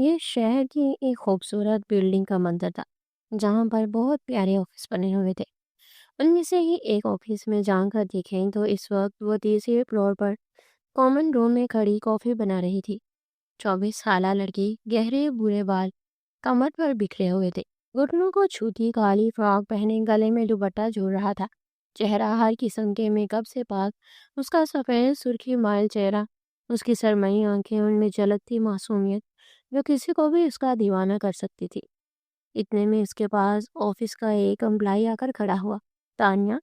ये शहर की एक खूबसूरत बिल्डिंग का मंजर था, जहाँ पर बहुत प्यारे ऑफिस बने हुए थे। उनमें से ही एक ऑफिस में जाकर देखें तो इस वक्त वो तीसरे फ्लोर पर कॉमन रूम में खड़ी कॉफी बना रही थी। 24 साल लड़की, गहरे भूरे बाल कमर पर बिखरे हुए थे, घुटनों को छूती काली फ्रॉक पहने गले में दुपट्टा झूल रहा था। चेहरा हर किस्म के मेकअप से पाक, उसका सफ़ेद सुर्खी माइल चेहरा, उसकी सरमई आंखें, उनमें झलकती मासूमियत जो किसी को भी उसका दीवाना कर सकती थी। इतने में इसके पास ऑफिस का एक एम्प्लाई आकर खड़ा हुआ। तान्या,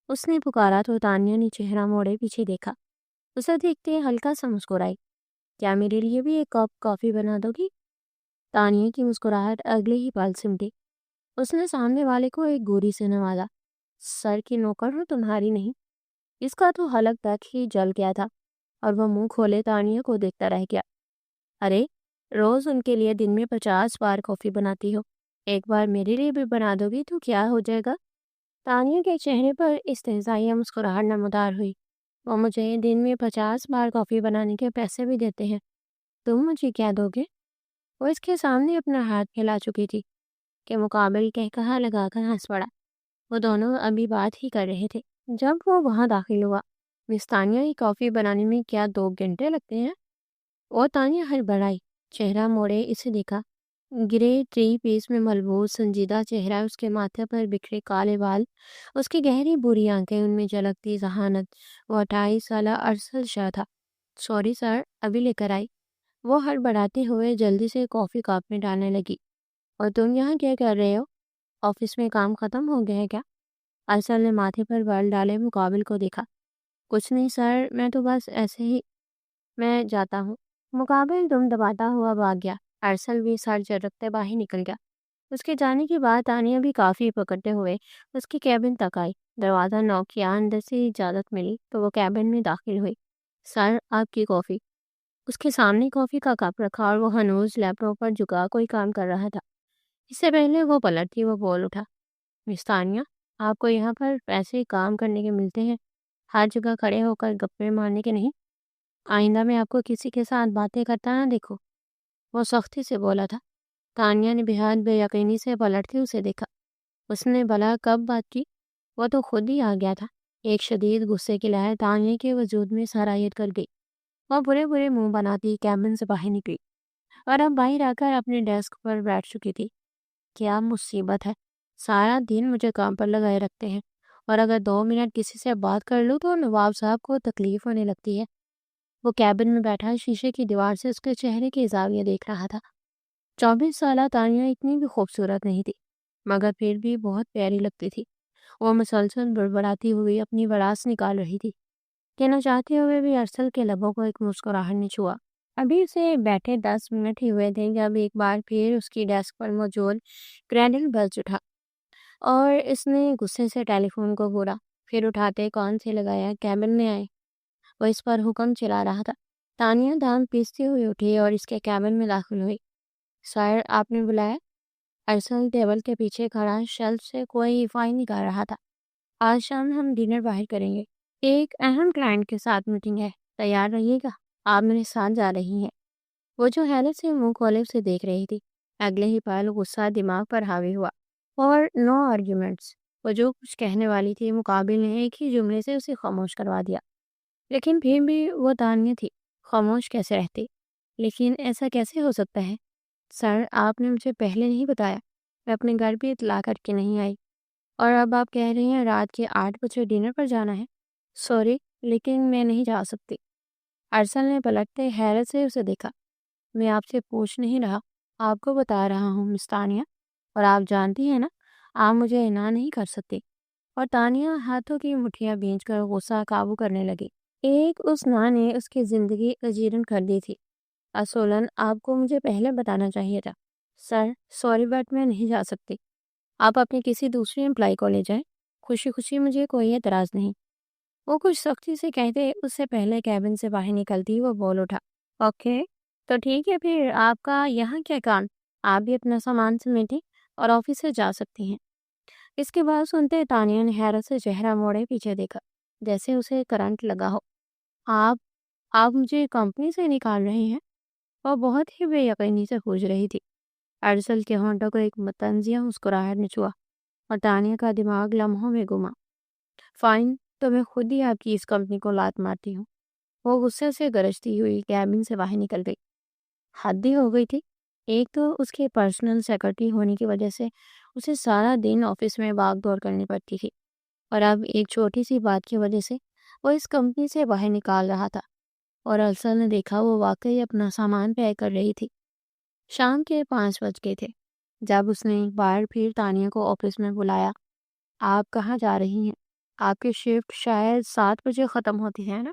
उसने पुकारा तो तान्या ने चेहरा मोड़े पीछे देखा। उसे देखते ही हल्का सा मुस्कुराई। क्या मेरे लिए भी एक कप कॉफी बना दोगी? तानिया की मुस्कुराहट अगले ही पल सिमटी। उसने सामने वाले को एक गोरी से नवाजा। सर की नौकर हूँ, तुम्हारी नहीं। इसका तो हलक तक ही जल गया था और वह मुंह खोले तानिया को देखता रह गया। अरे, रोज उनके लिए दिन में 50 बार कॉफी बनाती हो, एक बार मेरे लिए भी बना दोगी तो क्या हो जाएगा? तानिया के चेहरे पर इस्तेहज़ाई मुस्कुराहट नमदार हुई। वो मुझे दिन में 50 बार कॉफी बनाने के पैसे भी देते हैं, तुम मुझे क्या दोगे? वो इसके सामने अपना हाथ फैला चुकी थी कि मुकाबिल कहकहा लगाकर हंस पड़ा। वो दोनों अभी बात ही कर रहे थे जब वो वहां दाखिल हुआ। मिस तानिया, ये कॉफी बनाने में क्या 2 घंटे लगते हैं? और तानिया हड़बड़ाई, चेहरा मोड़े इसे देखा। ग्रे थ्री पीस में मलबूस संजीदा चेहरा, उसके माथे पर बिखरे काले बाल, उसकी गहरी बुरी आंखें, उनमें झलकती जहानत। वो 28 साल अरसल शाह था। सॉरी सर, अभी लेकर आई। वो हड़बड़ाते हुए जल्दी से कॉफी कप में डालने लगी। और तुम यहाँ क्या कर रहे हो? ऑफिस में काम खत्म हो गया है क्या? अरसल ने माथे पर बल डाले मुकाबिल को देखा। कुछ नहीं सर, मैं तो बस ऐसे ही, मैं जाता हूँ। मुकाबिल दुम दबाता हुआ भाग गया। अरसल भी सर झटकते बाहर निकल गया। उसके जाने के बाद तानिया भी काफी पकड़ते हुए उसकी कैबिन तक आई। दरवाजा नॉक किया, अंदर से इजाजत मिली तो वो कैबिन में दाखिल हुई। सर, आपकी कॉफी। उसके सामने कॉफी का कप रखा और वो हनूज लैपटॉप पर झुका कोई काम कर रहा था। इससे पहले वो पलटती वो बोल उठा। मिस तानिया, आपको यहाँ पर पैसे काम करने के मिलते हैं, हर जगह खड़े होकर गप्पे मारने के नहीं। आइंदा में आपको किसी के साथ बातें करता ना देखो। वो सख्ती से बोला था। तानिया ने बेहद बेयकीनी से पलटते उसे देखा। उसने भला कब बात की? वो तो खुद ही आ गया था। एक शदीद गुस्से की लहर तानिया के वजूद में सरायत कर गई। वह बुरे बुरे मुंह बनाती कैबिन से बाहर निकली और अब बाहर आकर अपने डेस्क पर बैठ चुकी थी। क्या मुसीबत है, सारा दिन मुझे काम पर लगाए रखते हैं और अगर 2 मिनट किसी से बात कर लूँ तो नवाब साहब को तकलीफ होने लगती है। वो कैबिन में बैठा शीशे की दीवार से उसके चेहरे के जाविये देख रहा था। 24 साल तानिया इतनी भी खूबसूरत नहीं थी, मगर फिर भी बहुत प्यारी लगती थी। वो मुसलसल बड़बड़ाती हुई अपनी भड़ास निकाल रही थी। कहना चाहते हुए भी अरसल के लबों को एक मुस्कुराहट ने छुआ। अभी उसे बैठे 10 मिनट ही हुए थे जब एक बार फिर उसकी डेस्क पर मौजूद क्रैडल बज उठा और इसने गुस्से से टेलीफोन को घूरा। फिर उठाते कान से लगाया। कैबिन में आए। वो इस पर हुक्म चला रहा था। तानिया दांत पीसती हुई उठी और इसके कैबिन में दाखिल हुई। सर, आपने बुलाया? अरसल टेबल के पीछे खड़ा शेल्फ से कोई फाइल निकाल रहा था। आज शाम हम डिनर बाहर करेंगे। एक अहम क्लाइंट के साथ मीटिंग है, तैयार रहिएगा। आप मेरे साथ जा रही हैं। वो जो हैरत से मुंह खोले उसे देख रही थी। अगले ही पल गुस्सा दिमाग पर हावी हुआ और नो आर्ग्यूमेंट्स। वो जो कुछ कहने वाली थी मुकाबिल ने एक ही जुमले से उसे खामोश करवा दिया। लेकिन फिर भी वो तान्या थी, खामोश कैसे रहती? लेकिन ऐसा कैसे हो सकता है? सर, आपने मुझे पहले नहीं बताया। मैं अपने घर भी इतला करके नहीं आई और अब आप कह रही हैं रात के 8 बजे डिनर पर जाना है। सॉरी, लेकिन मैं नहीं जा सकती। अरसल ने पलटते हैरत से उसे देखा। मैं आपसे पूछ नहीं रहा, आपको बता रहा हूँ मिस तानिया। और आप जानती हैं ना, आप मुझे ना नहीं कर सकती। और तानिया हाथों की मुठ्ठियां भींचकर गुस्सा काबू करने लगी। एक उस ना ने उसकी जिंदगी अजीरन कर दी थी। असूलन आपको मुझे पहले बताना चाहिए था। सर, सॉरी बट मैं नहीं जा सकती। आप अपने किसी दूसरे एम्प्लॉय को ले जाएं। खुशी खुशी, मुझे कोई एतराज नहीं। वो कुछ सख्ती से कहते उससे पहले कैबिन से बाहर निकलती वो बोल उठा। ओके, तो ठीक है फिर, आपका यहाँ क्या काम? आप भी अपना सामान समेटें और ऑफिस से जा सकती हैं। इसके बाद सुनते तानिया ने हैरत से चेहरा मोड़े पीछे देखा, जैसे उसे करंट लगा हो। आप आप मुझे कंपनी से निकाल रहे हैं? वो बहुत ही बेयकीनी से पूछ रही थी। अरसल के होंठों को एक मतंजिया मुस्कुराहट ने छुआ और तानिया का दिमाग लम्हों में घुमा। फाइन, तो मैं खुद ही आपकी इस कंपनी को लात मारती हूँ। वो गुस्से से गरजती हुई कैबिन से बाहर निकल गई। हद ही हो गई थी। एक तो उसके पर्सनल सेक्रेटरी होने की वजह से उसे सारा दिन ऑफिस में भाग दौड़ करनी पड़ती थी, और अब एक छोटी सी बात की वजह से वो इस कंपनी से बाहर निकाल रहा था। और अरसल ने देखा वो वाकई अपना सामान पैक कर रही थी। शाम के 5 बज गए थे जब उसने एक बार फिर तानिया को ऑफिस में बुलाया। आप कहाँ जा रही हैं? आपकी शिफ्ट शायद 7 बजे ख़त्म होती है ना?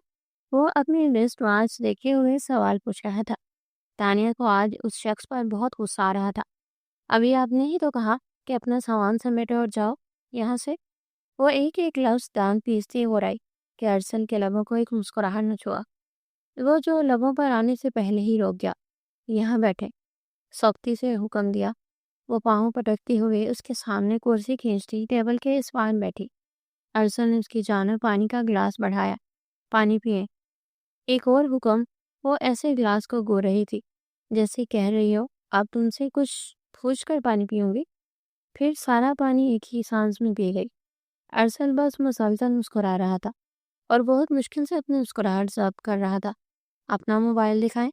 वो अपनी रिस्ट वॉच देखते हुए सवाल पूछ रहा था। तानिया को आज उस शख्स पर बहुत गुस्सा आ रहा था। अभी आपने ही तो कहा कि अपना सामान समेटो और जाओ यहाँ से। वो एक एक लफ्ज़ दांत पीसती हो रही कि अरसल के लबों को एक मुस्कुराहट न छुआ। वो जो लबों पर आने से पहले ही रुक गया। यहाँ बैठे, सख्ती से हुक्म दिया। वो पाँव पटकती हुए उसके सामने कुर्सी खींचती टेबल के इस पार बैठी। अरसल ने उसकी जानब पानी का गिलास बढ़ाया। पानी पिए। एक और हुक्म। वो ऐसे गिलास को गो रही थी जैसे कह रही हो, अब तुमसे कुछ पूछ कर पानी पीऊंगी। फिर सारा पानी एक ही सांस में पी गई। अरसल बस मुसलसल मुस्कुरा रहा था और बहुत मुश्किल से अपनी मुस्कुराहट जब्त कर रहा था। अपना मोबाइल दिखाएं।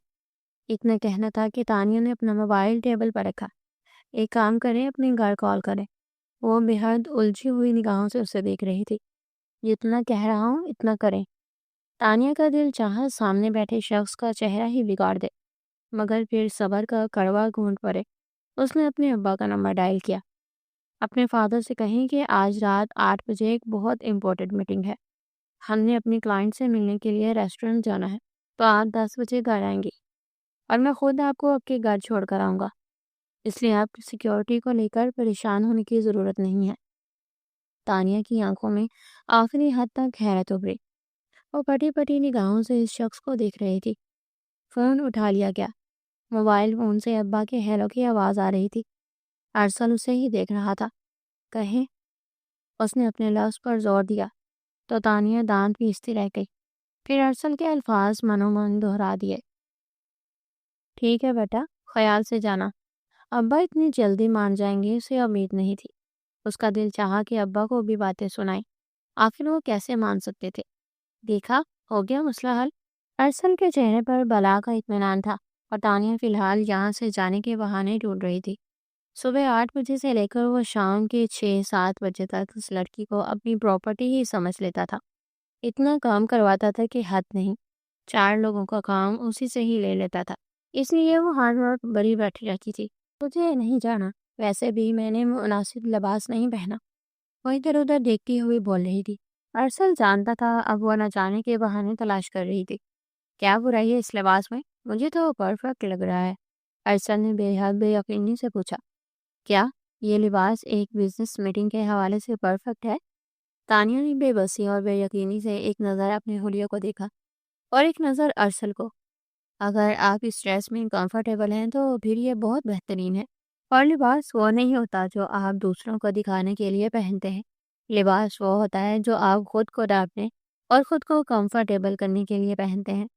इतना कहना था कि तानिया ने अपना मोबाइल टेबल पर रखा। एक काम करें, अपने घर कॉल करें। वो बेहद उलझी हुई निगाहों से उसे देख रही थी। जितना कह रहा हूँ इतना करें। तानिया का दिल चाहा सामने बैठे शख्स का चेहरा ही बिगाड़ दे, मगर फिर सबर का कड़वा घूंट पड़े। उसने अपने अब्बा का नंबर डायल किया। अपने फादर से कहें कि आज रात 8 बजे एक बहुत इंपॉर्टेंट मीटिंग है। हमने अपनी क्लाइंट से मिलने के लिए रेस्टोरेंट जाना है, तो आप 10 बजे घर आएंगी और मैं खुद आपको आपके घर छोड़ कर आऊँगा। इसलिए आपकी सिक्योरिटी को लेकर परेशान होने की ज़रूरत नहीं है। तानिया की आंखों में आखिरी हद तक हैरत उभरी। वो पटी पटी निगाहों से इस शख्स को देख रही थी। फ़ोन उठा लिया गया। मोबाइल फ़ोन से अब्बा के हेलो की आवाज़ आ रही थी। अरसल उसे ही देख रहा था। कहें, उसने अपने लफ्ज़ पर जोर दिया तो तानिया दांत पीसती रह गई। फिर अरसल के अल्फाज मनोमन दोहरा दिए। ठीक है बेटा, ख्याल से जाना। अब्बा इतनी जल्दी मान जाएंगे उसे उम्मीद नहीं थी। उसका दिल चाहा कि अब्बा को भी बातें सुनाए। आखिर वो कैसे मान सकते थे। देखा, हो गया मसला हल। अरसल के चेहरे पर बला का इत्मीनान था और तानिया फिलहाल यहाँ से जाने के बहाने ढूंढ रही थी। सुबह 8 बजे से लेकर वो शाम के 6-7 बजे तक उस लड़की को अपनी प्रॉपर्टी ही समझ लेता था। इतना काम करवाता था कि हद नहीं। 4 लोगों का काम उसी से ही ले लेता था। इसलिए वो हर वक्त बड़ी बैठी रहती थी। मुझे नहीं जाना, वैसे भी मैंने मुनासिब लिबास नहीं पहना। वो इधर उधर देखती हुई बोल रही थी। अरसल जानता था अब वो न जाने के बहाने तलाश कर रही थी। क्या बुराई है इस लिबास में? मुझे तो परफेक्ट लग रहा है। अरसल ने बेहद बेयकीनी से पूछा। क्या ये लिबास एक बिजनेस मीटिंग के हवाले से परफेक्ट है? तानिया ने बेबसी और बेयकीनी से एक नज़र अपने हुलिया को देखा और एक नज़र अरसल को। अगर आप इस ड्रेस में कंफर्टेबल हैं तो फिर ये बहुत बेहतरीन है। और लिबास वो नहीं होता जो आप दूसरों को दिखाने के लिए पहनते हैं। लिबास वो होता है जो आप खुद को ढांपने और खुद को कंफर्टेबल करने के लिए पहनते हैं।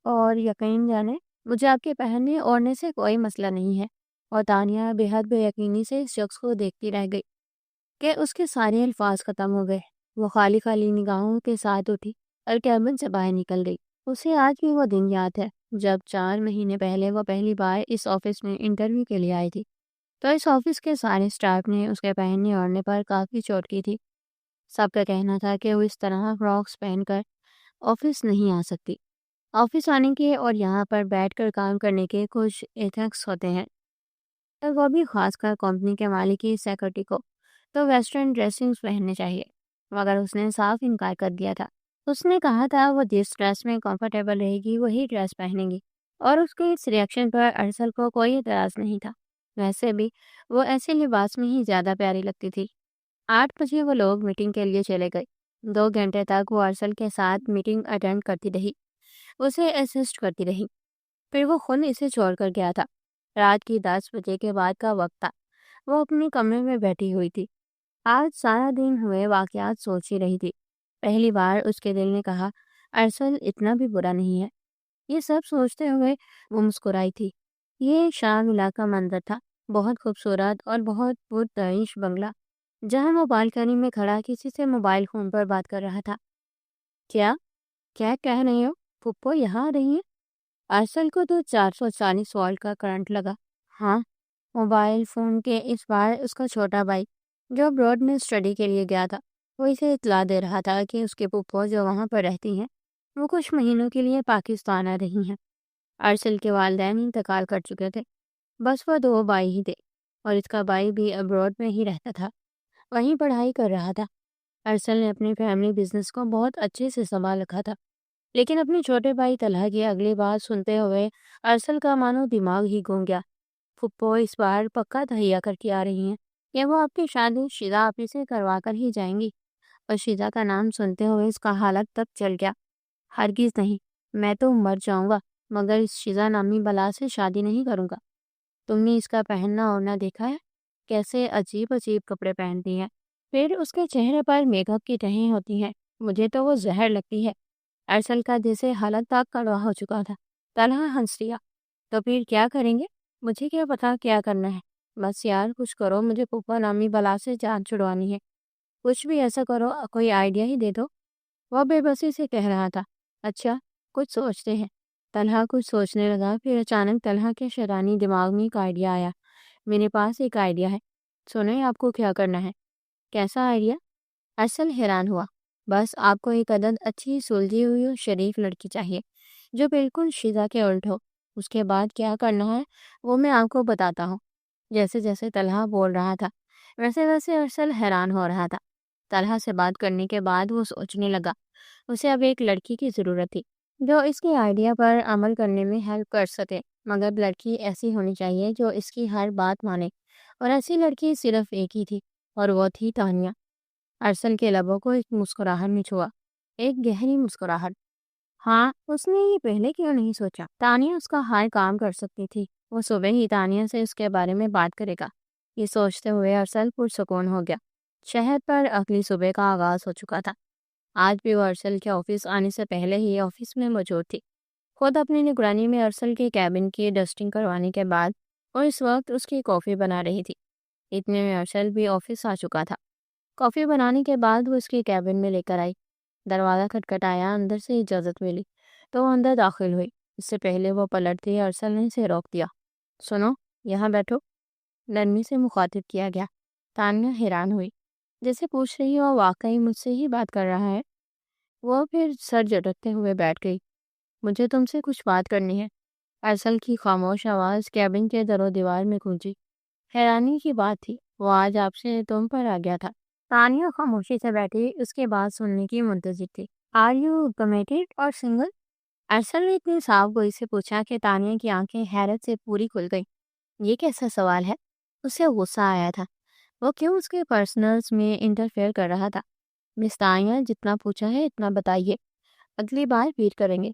और यकीन जाने, मुझे आपके पहनने ओढ़ने से कोई मसला नहीं है। और तानिया बेहद बेयकीनी से इस शख्स को देखती रह गई कि उसके सारे अल्फाज ख़त्म हो गए। वो खाली खाली निगाहों के साथ उठी और कैबिन से बाहर निकल गई। उसे आज भी वो दिन याद है जब 4 महीने पहले वो पहली बार इस ऑफिस में इंटरव्यू के लिए आई थी। तो इस ऑफिस के सारे स्टाफ ने उसके पहनने ओढ़ने पर काफ़ी चोट की थी। सबका कहना था कि वो इस तरह फ्रॉक्स पहनकर ऑफिस नहीं आ सकती। ऑफिस आने के और यहाँ पर बैठकर काम करने के कुछ एथिक्स होते हैं, और वो भी खासकर कंपनी के मालिक की सेक्रेटरी को तो वेस्टर्न ड्रेसिंग्स पहनने चाहिए। मगर उसने साफ इनकार कर दिया था। उसने कहा था वो जिस ड्रेस में कंफर्टेबल रहेगी वही ड्रेस पहनेगी। और उसके इस रिएक्शन पर अरसल को कोई एतराज़ नहीं था। वैसे भी वो ऐसे लिबास में ही ज़्यादा प्यारी लगती थी। 8 बजे वो लोग मीटिंग के लिए चले गए। 2 घंटे तक वो अरसल के साथ मीटिंग अटेंड करती रही, उसे असिस्ट करती रही। फिर वो खुद इसे छोड़कर गया था। रात की 10 बजे के बाद का वक्त था। वो अपने कमरे में बैठी हुई थी। आज सारा दिन हुए वाकयात सोच ही रही थी। पहली बार उसके दिल ने कहा, अरसल इतना भी बुरा नहीं है। یہ سب سوچتے ہوئے وہ مسکرائی تھی۔ یہ شام کا منظر تھا، بہت خوبصورت اور بہت پرتعیش بنگلہ، جہاں وہ بالکنی میں کھڑا کسی سے موبائل فون پر بات کر رہا تھا۔ کیا کیا کہہ رہی ہو؟ پھپھو یہاں آ رہی ہیں؟ ارسل کو تو 440 وولٹ کا کرنٹ لگا۔ ہاں، موبائل فون کے اس بار اس کا چھوٹا بھائی جو ابراڈ میں اسٹڈی کے لیے گیا تھا، وہ اسے اطلاع دے رہا تھا کہ اس کے پھپھو جو وہاں پر رہتی ہیں وہ کچھ مہینوں کے لیے پاکستان آ رہی ہیں۔ ارسل کے والدین انتقال کر چکے تھے، بس وہ دو بھائی ہی تھے، اور اس کا بھائی بھی ابراڈ میں ہی رہتا تھا، وہیں پڑھائی کر رہا تھا۔ ارسل نے اپنی فیملی بزنس کو بہت اچھے سے سنبھال رکھا تھا، لیکن اپنے چھوٹے بھائی طلحہ کی اگلی بات سنتے ہوئے ارسل کا مانو دماغ ہی گھوم گیا۔ پھپھو اس بار پکا تہیا کر کے آ رہی ہیں کہ وہ آپ کی شادی شیزا آپی سے کروا کر ہی جائیں گی؟ اور شیزا کا نام سنتے ہوئے اس کا حالت تب چل گیا۔ ہرگز نہیں، میں تو مر جاؤں گا مگر اس شیزا نامی بلا سے شادی نہیں کروں گا۔ تم نے اس کا پہننا اوڑھنا دیکھا ہے؟ کیسے عجیب عجیب کپڑے پہنتی ہے، پھر اس کے چہرے پر میک اپ کی تہیں ہوتی ہیں، مجھے تو وہ زہر لگتی ہے۔ ارسل کا جیسے حالت تک کڑوا ہو چکا تھا۔ طلحہ ہنس دیا۔ تو پھر کیا کریں گے؟ مجھے کیا پتا کیا کرنا ہے، بس یار کچھ کرو، مجھے پھپھو نامی بلا سے جان چھڑوانی ہے۔ کچھ بھی ایسا کرو، کوئی آئیڈیا ہی دے دو۔ وہ بے بسی سے کہہ رہا تھا۔ اچھا، کچھ سوچتے ہیں۔ طلحہ کچھ سوچنے لگا، پھر اچانک طلحہ کے شیطانی دماغ میں ایک آئیڈیا آیا۔ میرے پاس ایک آئیڈیا ہے، سنیں آپ کو کیا کرنا ہے۔ کیسا آئیڈیا؟ ارسل حیران ہوا۔ بس آپ کو ایک عدد اچھی سلجھی ہوئی اور شریف لڑکی چاہیے جو بالکل شیزا کے الٹ ہو۔ اس کے بعد کیا کرنا ہے وہ میں آپ کو بتاتا ہوں۔ جیسے جیسے طلحہ بول رہا تھا ویسے ویسے ارسل حیران ہو رہا تھا۔ طلحہ سے بات کرنے کے بعد وہ سوچنے لگا اسے اب ایک لڑکی کی ضرورت تھی جو اس کے آئیڈیا پر عمل کرنے میں ہیلپ کر سکے، مگر لڑکی ایسی ہونی چاہیے جو اس کی ہر بات مانے، اور ایسی لڑکی صرف ایک ہی تھی، اور وہ تھی تانیہ۔ ارسل کے لبوں کو ایک مسکراہٹ میں چھوا، ایک گہری مسکراہٹ۔ ہاں، اس نے یہ پہلے کیوں نہیں سوچا؟ تانیہ اس کا ہر کام کر سکتی تھی، وہ صبح ہی تانیہ سے اس کے بارے میں بات کرے گا۔ یہ سوچتے ہوئے ارسل پرسکون ہو گیا۔ شہر پر اگلی صبح کا آغاز ہو چکا تھا۔ آج بھی وہ ارسل کے آفس آنے سے پہلے ہی آفس میں موجود تھی، خود اپنی نگرانی میں ارسل کے کیبن کی ڈسٹنگ کروانے کے بعد اور اس وقت اس کی کافی بنا رہی تھی۔ اتنے میں ارسل بھی آفس آ چکا تھا۔ کافی بنانے کے بعد وہ اس کے کیبن میں لے کر آئی۔ دروازہ کھٹکھٹایا، اندر سے اجازت ملی تو وہ اندر داخل ہوئی۔ اس سے پہلے وہ پلٹتی ارسل نے اسے روک دیا۔ سنو، یہاں بیٹھو، نرمی سے مخاطب کیا گیا۔ تانیہ حیران ہوئی، جیسے پوچھ رہی ہو واقعی مجھ سے ہی بات کر رہا ہے۔ وہ پھر سر جھٹکتے ہوئے بیٹھ گئی۔ مجھے تم سے کچھ بات کرنی ہے۔ ارسل کی خاموش آواز کیبن کے در و دیوار میں گونجی۔ حیرانی کی بات تھی، وہ آج آپ سے تم پر آ گیا تھا۔ تانیہ خاموشی سے بیٹھی اس کے بات سننے کی منتظر تھی۔ آر یو کمیٹڈ اور سنگل؟ ارسل نے اتنی صاف گوئی سے پوچھا کہ تانیہ کی آنکھیں حیرت سے پوری کھل گئی۔ یہ کیسا سوال ہے؟ اسے غصہ آیا تھا۔ وہ کیوں اس کے پرسنلز میں انٹرفیئر کر رہا تھا؟ مس تانیہ، جتنا پوچھا ہے اتنا بتائیے، اگلی بار پھر کریں گے۔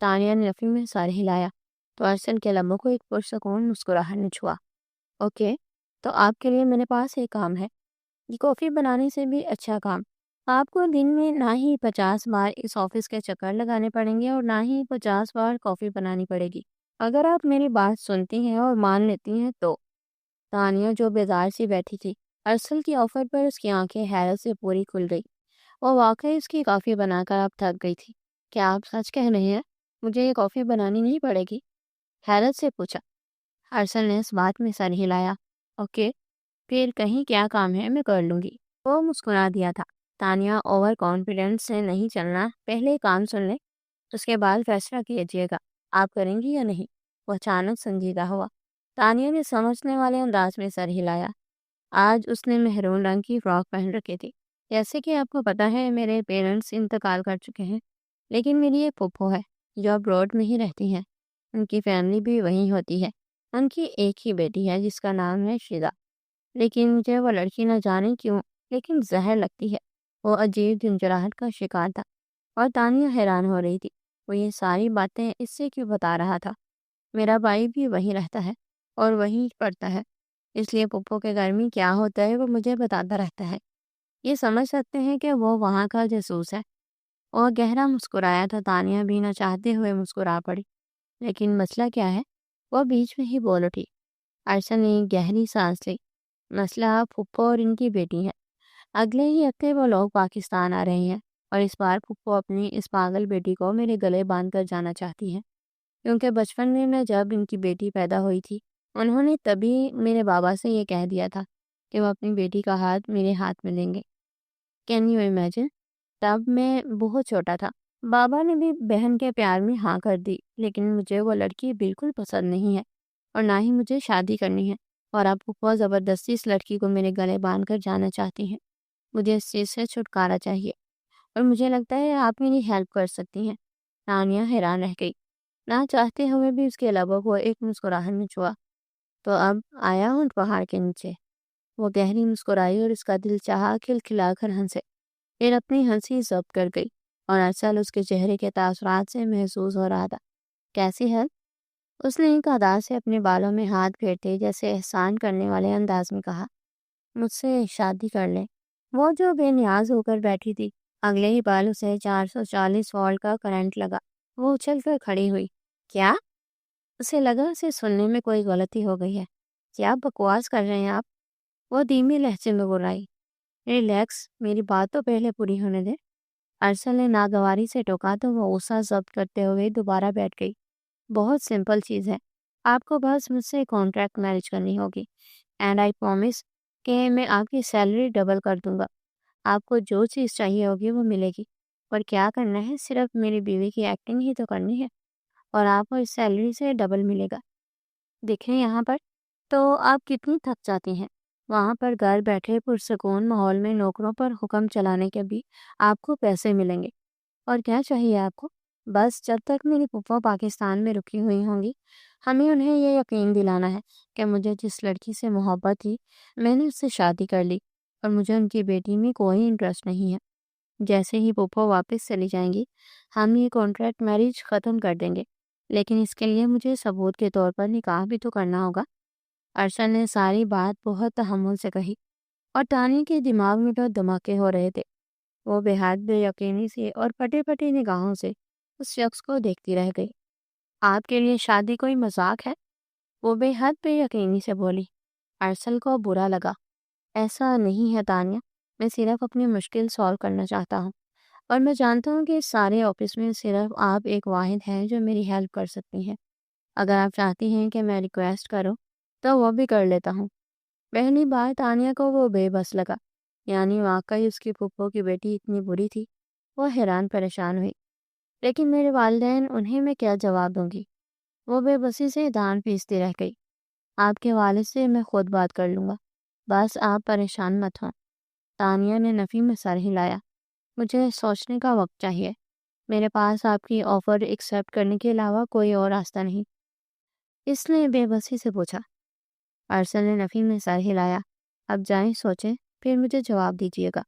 تانیہ نے نفی میں سر ہلایا تو ارسل کے لبوں کو ایک پرسکون مسکراہٹ نے چھوا۔ اوکے، تو آپ کے لیے میرے پاس ایک کام ہے، یہ کافی بنانے سے بھی اچھا کام۔ آپ کو دن میں نہ ہی 50 بار اس آفس کے چکر لگانے پڑیں گے اور نہ ہی 50 بار کافی بنانی پڑے گی، اگر آپ میری بات سنتی ہیں اور مان لیتی ہیں تو۔ تانیہ جو بیزار سی بیٹھی تھی، ارسل کی آفر پر اس کی آنکھیں حیرت سے پوری کھل گئی۔ وہ واقعی اس کی کافی بنا کر اب تھک گئی تھی۔ کیا آپ سچ کہہ رہے ہیں؟ مجھے یہ کافی بنانی نہیں پڑے گی؟ حیرت سے پوچھا۔ ارسل نے اس بات میں سر ہلایا۔ اوکے، پھر کہیں کیا کام ہے میں کر لوں گی۔ وہ مسکرا دیا تھا۔ تانیہ، اوور کانفیڈنس سے نہیں چلنا، پہلے کام سن لیں، اس کے بعد فیصلہ کیجیے گا آپ کریں گی یا نہیں۔ وہ اچانک سنجیدہ ہوا۔ تانیہ نے سمجھنے والے انداز میں سر ہلایا۔ آج اس نے مہرون رنگ کی فراک پہن رکھی تھی۔ جیسے کہ آپ کو پتا ہے میرے پیرنٹس انتقال کر چکے ہیں، لیکن میری ایک پھپھو ہے جو اب روڈ میں ہی رہتی ہیں، ان کی فیملی بھی وہیں ہوتی ہے۔ ان کی ایک ہی بیٹی ہے جس کا نام ہے شیزا، لیکن مجھے وہ لڑکی نہ جانے کیوں لیکن زہر لگتی ہے۔ وہ عجیب جھنجھلاہٹ کا شکار تھا اور تانیہ حیران ہو رہی تھی وہ یہ ساری باتیں اس سے کیوں بتا رہا تھا۔ میرا بھائی بھی وہیں رہتا ہے اور وہیں پڑھتا ہے، اس لیے پھپھو کے گھر میں کیا ہوتا ہے وہ مجھے بتاتا رہتا ہے۔ یہ سمجھ سکتے ہیں کہ وہ وہاں کا جاسوس ہے۔ और गहरा मुस्कुराया तो तानिया भी न चाहते हुए मुस्कुरा पड़ी। लेकिन मसला क्या है? वह बीच में ही बोल उठी। अरसद ने गहरी सांस ली। मसला फूफा और इनकी बेटी है। अगले ही हफ्ते वो लोग पाकिस्तान आ रहे हैं और इस बार फूफो अपनी इस पागल बेटी को मेरे गले बांध कर जाना चाहती हैं, क्योंकि बचपन में मैं जब इनकी बेटी पैदा हुई थी, उन्होंने तभी मेरे बाबा से ये कह दिया था कि वो अपनी बेटी का हाथ मेरे हाथ में लेंगे। Can you imagine? तब मैं बहुत छोटा था। बाबा ने भी बहन के प्यार में हाँ कर दी, लेकिन मुझे वो लड़की बिल्कुल पसंद नहीं है और ना ही मुझे शादी करनी है। और अब फूफा ज़बरदस्ती इस लड़की को मेरे गले बांध कर जाना चाहती हैं। मुझे इस चीज़ से छुटकारा चाहिए और मुझे लगता है आप मेरी हेल्प कर सकती हैं। तानिया हैरान रह गई। ना चाहते हुए भी उसके लबों को एक मुस्कुराहट छुआ। तो अब आया हूँ पहाड़ के नीचे। वो गहरी मुस्कुराई और उसका दिल चाहा खिलखिलाकर हंसे। फिर अपनी हंसी जब्त कर गई और अरसल उसके चेहरे के तासुरात से महसूस हो रहा था। कैसी है? उसने एक अदा से अपने बालों में हाथ फेरते जैसे एहसान करने वाले अंदाज में कहा। मुझसे शादी कर ले। वो जो बेनियाज होकर बैठी थी, अगले ही पल उसे 440 वोल्ट का करंट लगा। वो उछलकर खड़ी हुई। क्या? उसे लगा उसे सुनने में कोई गलती हो गई है। क्या बकवास कर रहे हैं आप? वो धीमे लहजे में बुर्राई। रिलैक्स, मेरी बात तो पहले पूरी होने दे। अरसल ने नागवारी से टोका तो वो गुस्सा जब्त करते हुए दोबारा बैठ गई। बहुत सिंपल चीज़ है। आपको बस मुझसे कॉन्ट्रैक्ट मैरिज करनी होगी एंड आई प्रॉमिस कि मैं आपकी सैलरी डबल कर दूंगा। आपको जो चीज़ चाहिए होगी वो मिलेगी। पर क्या करना है? सिर्फ मेरी बीवी की एक्टिंग ही तो करनी है और आपको इस सैलरी से डबल मिलेगा। देखें यहाँ पर, तो आप कितनी थक जाती हैं। वहाँ पर घर बैठे पुरसकून माहौल में नौकरों पर हुक्म चलाने के भी आपको पैसे मिलेंगे। और क्या चाहिए आपको? बस जब तक मेरी फूफा पाकिस्तान में रुकी हुई होंगी, हमें उन्हें ये यकीन दिलाना है कि मुझे जिस लड़की से मोहब्बत थी, मैंने उससे शादी कर ली और मुझे उनकी बेटी में कोई इंटरेस्ट नहीं है। जैसे ही फूफा वापस चली जाएंगी, हम ये कॉन्ट्रैक्ट मैरिज ख़त्म कर देंगे। लेकिन इसके लिए मुझे सबूत के तौर पर निकाह भी तो करना होगा। अरशद ने सारी बात बहुत तहम्मुल से कही और तानी के दिमाग में तो धमाके हो रहे थे। वो बेहद बेयकीनी से और फटे फटे निगाहों से उस शख्स को देखती रह गई। आपके लिए शादी कोई मजाक है? वो बेहद बेयकीनी से बोली। अरसल को बुरा लगा। ऐसा नहीं है तानिया, मैं सिर्फ अपनी मुश्किल सॉल्व करना चाहता हूँ और मैं जानता हूँ कि इस सारे ऑफिस में सिर्फ आप एक वाहिद हैं जो मेरी हेल्प कर सकती हैं। अगर आप चाहती हैं कि मैं रिक्वेस्ट करूँ तो वो भी कर लेता हूँ। पहली बार तानिया को वो बेबस लगा, यानी वाकई उसकी फूफो की बेटी इतनी बुरी थी। वो हैरान परेशान हुई। लेकिन मेरे वालिदैन, उन्हें मैं क्या जवाब दूंगी? वो बेबसी से दान पीसती रह गई। आपके वालिद से मैं खुद बात कर लूँगा, बस आप परेशान मत हों। तानिया ने नफ़ी में सर हिलाया। मुझे सोचने का वक्त चाहिए। मेरे पास आपकी ऑफ़र एक्सेप्ट करने के अलावा कोई और रास्ता नहीं। इसने बेबसी से पूछा। अरसल ने नफ़ी में सर हिलाया। अब जाएं, सोचें, फिर मुझे जवाब दीजिएगा।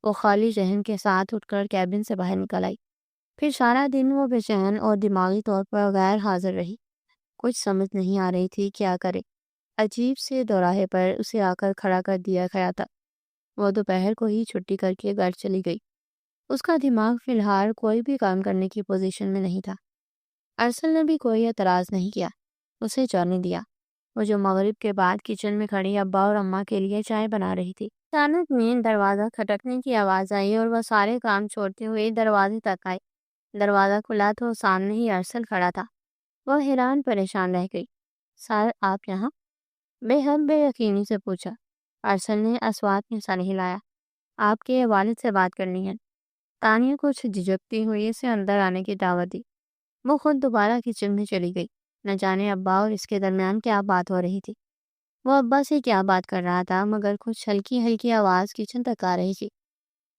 वो खाली जहन के साथ उठकर कैबिन से बाहर निकल आई। फिर सारा दिन वो बेचैन और दिमागी तौर पर गैर हाजिर रही। कुछ समझ नहीं आ रही थी क्या करे। अजीब से दोराहे पर उसे आकर खड़ा कर दिया गया था। वो दोपहर को ही छुट्टी करके घर चली गई। उसका दिमाग फिलहाल कोई भी काम करने की पोजीशन में नहीं था। अरसल ने भी कोई एतराज़ नहीं किया। उसे जाने दिया। वो जो मगरिब के बाद किचन में खड़ी अब्बा और अम्मा के लिए चाय बना रही थी। अचानक में दरवाज़ा खटकने की आवाज़ आई और वह सारे काम छोड़ते हुए दरवाजे तक आई। दरवाज़ा खुला तो सामने ही अरसल खड़ा था। वह हैरान परेशान रह गई। सर, आप यहाँ? बेहद बेयकीनी से पूछा। अरसल ने अस्वाद में सर हिलाया। आपके वालिद से बात करनी है। तानिया कुछ झिझकती हुई इसे अंदर आने की दावत दी। वो खुद दोबारा किचन में चली गई। न जाने अब्बा और इसके दरमियान क्या बात हो रही थी। वो अब्बा से क्या बात कर रहा था, मगर कुछ हल्की हल्की आवाज़ किचन तक आ रही थी,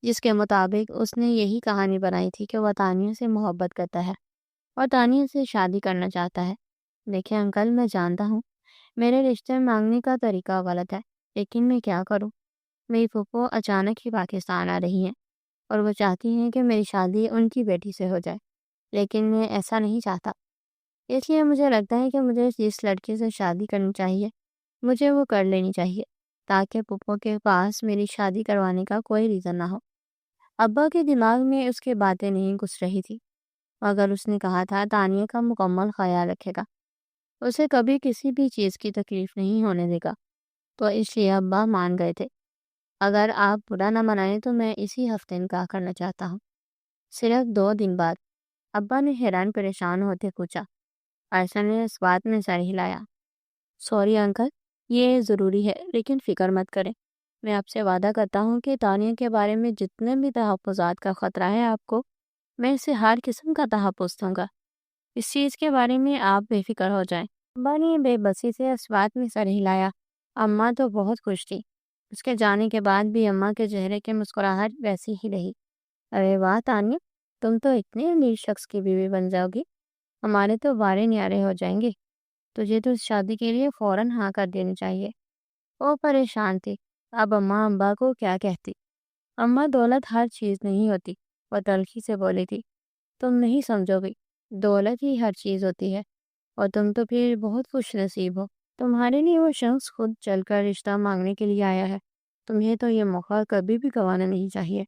जिसके मुताबिक उसने यही कहानी बनाई थी कि वह तानिया से मोहब्बत करता है और तानिया से शादी करना चाहता है। देखिए अंकल, मैं जानता हूँ मेरे रिश्ते मांगने का तरीका गलत है, लेकिन मैं क्या करूँ? मेरी फूफो अचानक ही पाकिस्तान आ रही हैं और वो चाहती हैं कि मेरी शादी उनकी बेटी से हो जाए, लेकिन मैं ऐसा नहीं चाहता। इसलिए मुझे लगता है कि मुझे जिस लड़के से शादी करनी चाहिए, मुझे वो कर लेनी चाहिए, ताकि फूफो के पास मेरी शादी करवाने का कोई रीज़न ना हो। ابا کے دماغ میں اس کی باتیں نہیں گھس رہی تھی، مگر اس نے کہا تھا تانیہ کا مکمل خیال رکھے گا، اسے کبھی کسی بھی چیز کی تکلیف نہیں ہونے دے گا، تو اس لیے ابا مان گئے تھے۔ اگر آپ برا نہ منائیں تو میں اسی ہفتے نکاح کرنا چاہتا ہوں۔ صرف 2 دن بعد ابا نے حیران پریشان ہوتے پوچھا۔ ارسل نے اس بات میں سر ہلایا۔ سوری انکل، یہ ضروری ہے، لیکن فکر مت کریں، میں آپ سے وعدہ کرتا ہوں کہ تانیہ کے بارے میں جتنے بھی تحفظات کا خطرہ ہے آپ کو، میں اسے ہر قسم کا تحفظ دوں گا۔ اس چیز کے بارے میں آپ بے فکر ہو جائیں۔ ابا نے بے بسی سے اس بات میں سر ہلایا۔ اماں تو بہت خوش تھی۔ اس کے جانے کے بعد بھی اماں کے چہرے کی مسکراہٹ ویسی ہی رہی۔ ارے واہ تانیہ، تم تو اتنے امیر شخص کی بیوی بن جاؤ گی، ہمارے تو وارے نیارے ہو جائیں گے۔ تجھے تو اس شادی کے لیے فوراً ہاں کر دینی چاہیے۔ وہ پریشان تھی، اب اماں ابا کو کیا کہتی۔ اماں دولت ہر چیز نہیں ہوتی، وہ تلخی سے بولی تھی۔ تم نہیں سمجھو گی، دولت ہی ہر چیز ہوتی ہے، اور تم تو پھر بہت خوش نصیب ہو۔ تمہارے لیے وہ شخص خود چل کر رشتہ مانگنے کے لیے آیا ہے، تمہیں تو یہ موقع کبھی بھی گنوانا نہیں چاہیے۔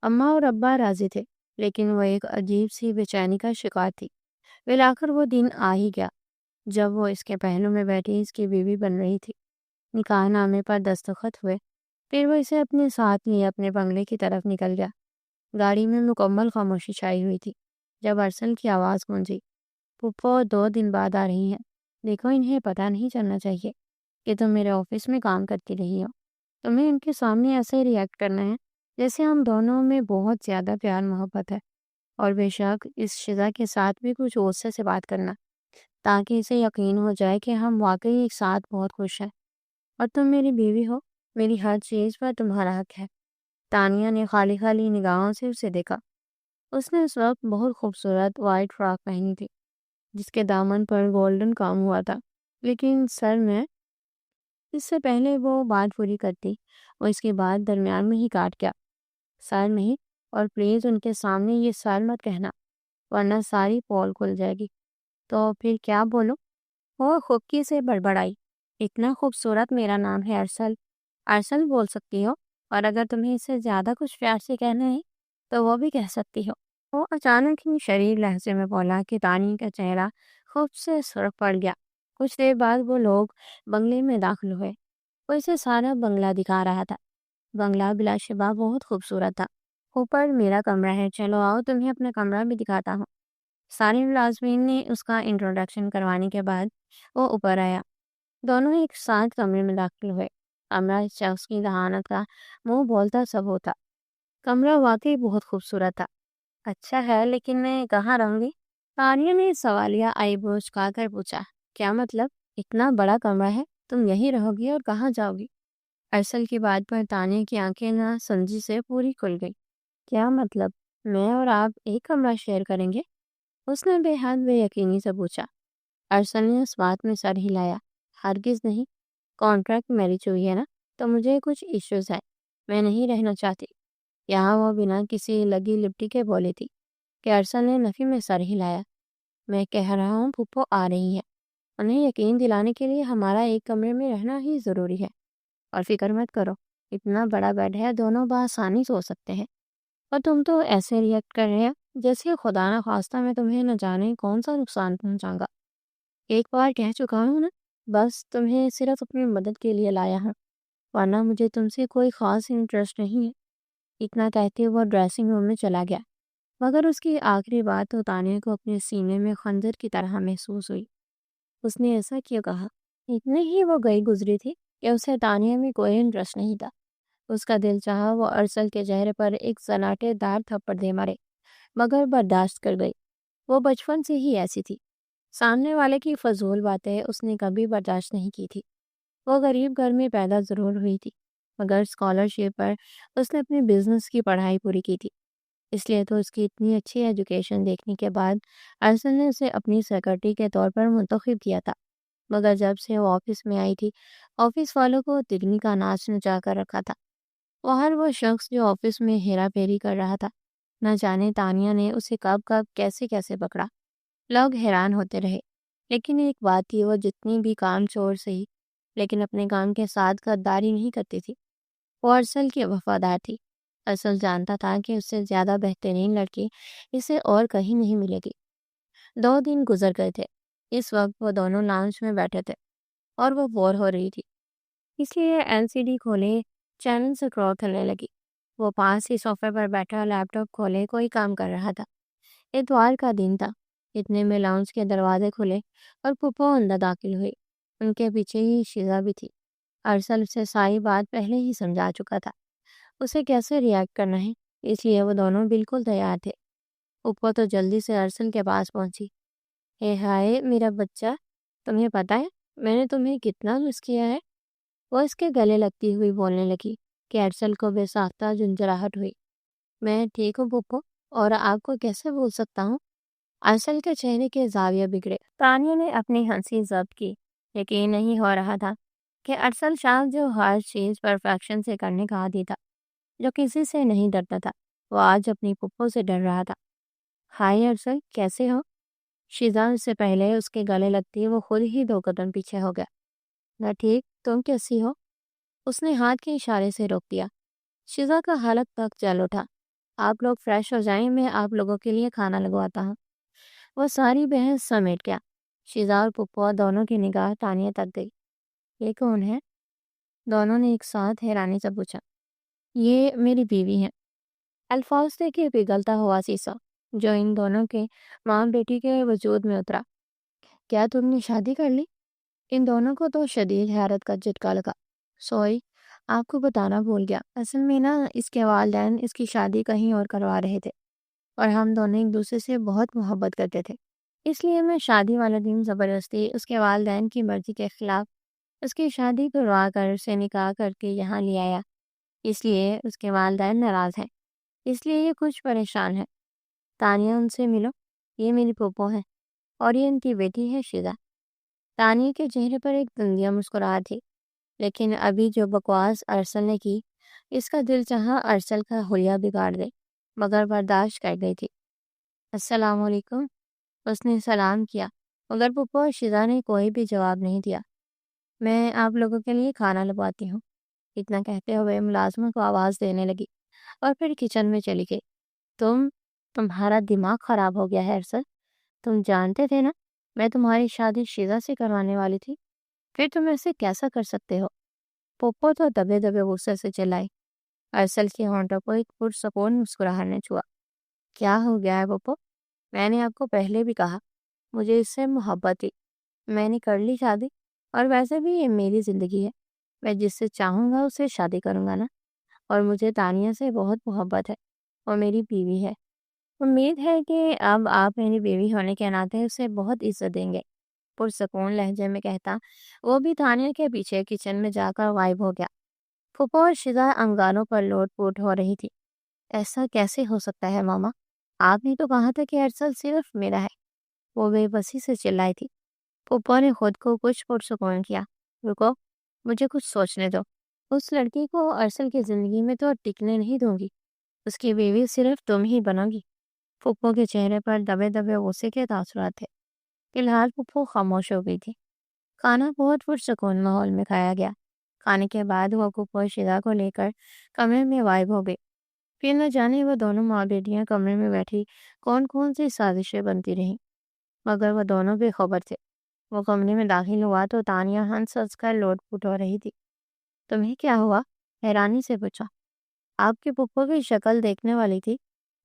اماں اور ابا راضی تھے، لیکن وہ ایک عجیب سی بے چینی کا شکار تھی۔ بالآخر وہ دن آ ہی گیا جب وہ اس کے پہلو میں بیٹھی اس کی بیوی بن رہی تھی۔ نکاح نامے پر دستخط ہوئے، پھر وہ اسے اپنے ساتھ لیے اپنے بنگلے کی طرف نکل گیا۔ گاڑی میں مکمل خاموشی چھائی ہوئی تھی جب ارسل کی آواز گونجی۔ پھپھو 2 دن بعد آ رہی ہیں، دیکھو انہیں پتہ نہیں چلنا چاہیے کہ تم میرے آفس میں کام کرتی رہی ہو۔ تمہیں ان کے سامنے ایسے ریئیکٹ کرنا ہے جیسے ہم دونوں میں بہت زیادہ پیار محبت ہے، اور بے شک اس شزا کے ساتھ بھی کچھ غصے سے بات کرنا، تاکہ اسے یقین ہو جائے کہ ہم واقعی ایک ساتھ بہت خوش ہیں، اور تم میری بیوی ہو، میری ہر چیز پر تمہارا حق ہے۔ تانیہ نے خالی خالی نگاہوں سے اسے دیکھا۔ اس نے اس وقت بہت خوبصورت وائٹ فراک پہنی تھی جس کے دامن پر گولڈن کام ہوا تھا، لیکن سر میں اس سے پہلے وہ بات پوری کرتی وہ اس کی بات درمیان میں ہی کاٹ گیا۔ سر نہیں، اور پلیز ان کے سامنے یہ سر مت کہنا، ورنہ ساری پول کھل جائے گی۔ تو پھر کیا بولو؟ وہ خبکی سے بڑبڑائی۔ اتنا خوبصورت میرا نام ہے ارسل، ارسل بول سکتی ہو، اور اگر تمہیں اس سے زیادہ کچھ پیار سے کہنا ہے تو وہ بھی کہہ سکتی ہو۔ وہ اچانک ہی شریر لہجے میں بولا کہ تانی کا چہرہ خوب سے سرخ پڑ گیا۔ کچھ دیر بعد وہ لوگ بنگلے میں داخل ہوئے۔ وہ اسے سارا بنگلہ دکھا رہا تھا۔ بنگلہ بلا شبہ بہت خوبصورت تھا۔ اوپر میرا کمرہ ہے، چلو آؤ تمہیں اپنا کمرہ بھی دکھاتا ہوں۔ سارے ملازمین نے اس کا انٹروڈکشن کروانے کے بعد وہ اوپر آیا۔ دونوں ایک ساتھ کمرے میں داخل ہوئے۔ کمرہ اس شخص کی ذہانت کا منہ بولتا سب ہوتا۔ کمرہ واقعی بہت خوبصورت تھا۔ اچھا ہے، لیکن میں کہاں رہوں گی؟ تانیہ نے سوالیہ آئی برو چکا کر پوچھا۔ کیا مطلب؟ اتنا بڑا کمرہ ہے، تم یہیں رہو گی اور کہاں جاؤ گی؟ ارسل کی بات پر تانیہ کی آنکھیں نہ سمجھی سے پوری کھل گئی۔ کیا مطلب؟ میں اور آپ ایک کمرہ شیئر کریں گے؟ اس نے بے حد بے یقینی سے پوچھا۔ ارسل نے اس بات میں سر ہلایا۔ ہرگز نہیں، کانٹریکٹ میرج ہوئی ہے نا، تو مجھے کچھ ایشوز ہیں، میں نہیں رہنا چاہتی۔ یہاں وہ بنا کسی لگی لپٹی کے بولی تھی کہ ارسل نے نفی میں سر ہلایا۔ میں کہہ رہا ہوں پھپھو آ رہی ہیں، انہیں یقین دلانے کے لیے ہمارا ایک کمرے میں رہنا ہی ضروری ہے، اور فکر مت کرو، اتنا بڑا بیڈ ہے، دونوں بآسانی سو سکتے ہیں۔ اور تم تو ایسے ریئیکٹ کر رہے ہو جیسے خدا نہ خواستہ میں تمہیں نہ جانے کون سا نقصان پہنچاؤں گا۔ ایک بار کہہ چکا ہوں نا، بس تمہیں صرف اپنی مدد کے لیے لایا ہوں، ورنہ مجھے تم سے کوئی خاص انٹرسٹ نہیں ہے۔ اتنا کہتے وہ ڈریسنگ روم میں چلا گیا، مگر اس کی آخری بات تو تانیہ کو اپنے سینے میں خنجر کی طرح محسوس ہوئی۔ اس نے ایسا کیوں کہا؟ اتنے ہی وہ گئی گزری تھی کہ اسے تانیہ میں کوئی انٹرسٹ نہیں تھا۔ اس کا دل چاہا وہ ارسل کے چہرے پر ایک سناٹے دار تھپڑ دے مارے، مگر برداشت کر گئی۔ وہ بچپن سے ہی ایسی تھی، سامنے والے کی فضول باتیں اس نے کبھی برداشت نہیں کی تھی۔ وہ غریب گھر میں پیدا ضرور ہوئی تھی، مگر اسکالرشپ پر اس نے اپنی بزنس کی پڑھائی پوری کی تھی، اس لیے تو اس کی اتنی اچھی ایجوکیشن دیکھنے کے بعد ارسل نے اسے اپنی سیکرٹری کے طور پر منتخب کیا تھا۔ مگر جب سے وہ آفس میں آئی تھی، آفس والوں کو تگنی کا ناچ نچا کر رکھا تھا۔ وہ ہر وہ شخص جو آفس میں ہیرا پھیری کر رہا تھا، نہ جانے تانیہ نے اسے کب کب کیسے کیسے پکڑا۔ لوگ حیران ہوتے رہے، لیکن ایک بات تھی، وہ جتنی بھی کام چور سہی لیکن اپنے کام کے ساتھ غداری نہیں کرتی تھی۔ وہ ارسل کی وفادار تھی، ارسل جانتا تھا کہ اس سے زیادہ بہترین لڑکی اسے اور کہیں نہیں ملے گی۔ 2 دن گزر گئے تھے۔ اس وقت وہ دونوں لانچ میں بیٹھے تھے اور وہ بور ہو رہی تھی، اس لیے LCD کھولے چینل سکرول کرنے لگی۔ وہ پاس ہی صوفے پر بیٹھا لیپ ٹاپ کھولے کوئی کام کر رہا تھا۔ اتوار کا دن تھا۔ اتنے میں لاؤنج کے دروازے کھلے اور پھپھو اندر داخل ہوئی۔ ان کے پیچھے ہی شیزا بھی تھی۔ ارسل اسے ساری بات پہلے ہی سمجھا چکا تھا، اسے کیسے ریئیکٹ کرنا ہے، اس لیے وہ دونوں بالکل تیار تھے۔ پھپھو تو جلدی سے ارسل کے پاس پہنچی۔ اے ہائے میرا بچہ، تمہیں پتا ہے میں نے تمہیں کتنا مس کیا ہے؟ وہ اس کے گلے لگتی ہوئی بولنے لگی کہ ارسل کو بے ساختہ جھنجھلاہٹ ہوئی۔ میں ٹھیک ہوں پھپھو، اور آپ کو کیسے بھول سکتا ہوں؟ ارسل کے چہرے کے زاویے بگڑے۔ تانیہ نے اپنی ہنسی ضبط کی۔ یقین نہیں ہو رہا تھا کہ ارسل شاہ جو ہر چیز پرفیکشن سے کرنے کا عادی تھا، جو کسی سے نہیں ڈرتا تھا، وہ آج اپنی پھپھو سے ڈر رہا تھا۔ ہائے ارسل، کیسے ہو؟ شیزا سے پہلے اس کے گلے لگتی وہ خود ہی 2 قدم پیچھے ہو گیا۔ میں ٹھیک، تم کیسی ہو؟ اس نے ہاتھ کے اشارے سے روک دیا۔ شیزا کا حلق تک چل اٹھا۔ آپ لوگ فریش ہو جائیں، میں آپ لوگوں کے لیے کھانا لگواتا ہوں۔ وہ ساری بحث سمیٹ گیا۔ شیزا اور پھپھو دونوں کی نگاہ تانیہ تک گئی۔ یہ کون ہے؟ دونوں نے ایک ساتھ حیرانی سے پوچھا۔ یہ میری بیوی ہے۔ الفاظ سے کہ پگھلتا ہوا سیسا جو ان دونوں کے ماں بیٹی کے وجود میں اترا۔ کیا تم نے شادی کر لی؟ ان دونوں کو تو شدید حیرت کا جھٹکا لگا۔ سوری، آپ کو بتانا بھول گیا، اصل میں اس کے والدین اس کی شادی کہیں اور کروا رہے تھے، اور ہم دونوں ایک دوسرے سے بہت محبت کرتے تھے، اس لیے میں شادی والا دن زبردستی اس کے والدین کی مرضی کے خلاف اس کی شادی کروا کر اسے نکاح کر کے یہاں لے آیا۔ اس لیے اس کے والدین ناراض ہیں، اس لیے یہ کچھ پریشان ہے۔ تانیہ، ان سے ملو، یہ میری پھپھو ہے اور یہ ان کی بیٹی ہے شیزا۔ تانیہ کے چہرے پر ایک تندیہ مسکراہٹ تھی، لیکن ابھی جو بکواس ارسل نے کی، اس کا دل چاہا ارسل کا حلیہ بگاڑ دے، مگر برداشت کر گئی تھی۔ السلام علیکم، اس نے سلام کیا، مگر پھپھو اور شیزا نے کوئی بھی جواب نہیں دیا۔ میں آپ لوگوں کے لیے کھانا لگواتی ہوں، اتنا کہتے ہوئے ملازمہ کو آواز دینے لگی اور پھر کچن میں چلی گئی۔ تمہارا دماغ خراب ہو گیا ہے ارسل، تم جانتے تھے نا میں تمہاری شادی شیزا سے کروانے والی تھی، پھر تم ایسے کیسا کر سکتے ہو؟ پھپھو تو دبے دبے غصے سے چلائی۔ ارسل کے ہونٹوں کو ایک پرسکون مسکراہٹ نے چھوا۔ کیا ہو گیا ہے پھپھو؟ میں نے آپ کو پہلے بھی کہا مجھے اس سے محبت تھی، میں نے کر لی شادی، اور ویسے بھی یہ میری زندگی ہے، میں جس سے چاہوں گا اس سے شادی کروں گا نا، اور مجھے تانیہ سے بہت محبت ہے، وہ میری بیوی ہے۔ امید ہے کہ اب آپ میری بیوی ہونے کے ناطے اسے بہت عزت دیں گے، پرسکون لہجے میں کہتا وہ بھی تانیہ کے پیچھے کچن میں جا کر غائب ہو گیا۔ پھپھو اور شیزا انگاروں پر لوٹ پوٹ ہو رہی تھی۔ ایسا کیسے ہو سکتا ہے ماما؟ آپ نے تو کہا تھا کہ ارسل صرف میرا ہے، وہ بے بسی سے چلائی تھی۔ پھپھو نے خود کو کچھ پرسکون کیا۔ رکو، مجھے کچھ سوچنے دو، اس لڑکی کو ارسل کی زندگی میں تو ٹکنے نہیں دوں گی، اس کی بیوی صرف تم ہی بنو گی۔ پھپھو کے چہرے پر دبے دبے غصے کے تاثرات تھے۔ فی الحال پھپھو خاموش ہو گئی تھی۔ کھانا بہت پرسکون ماحول میں کھایا گیا۔ کھانے کے بعد وہ پھپھو شیزا کو لے کر کمرے میں غائب ہو گئی۔ پھر نہ جانے وہ دونوں ماں بیٹیاں کمرے میں بیٹھی کون کون سی سازشیں بنتی رہیں، مگر وہ دونوں بے خبر تھے۔ وہ کمرے میں داخل ہوا تو تانیہ ہنس ہنس کر لوٹ پوٹ ہو رہی تھی۔ تمہیں کیا ہوا؟ حیرانی سے پوچھا۔ آپ کی پھپھو کی شکل دیکھنے والی تھی،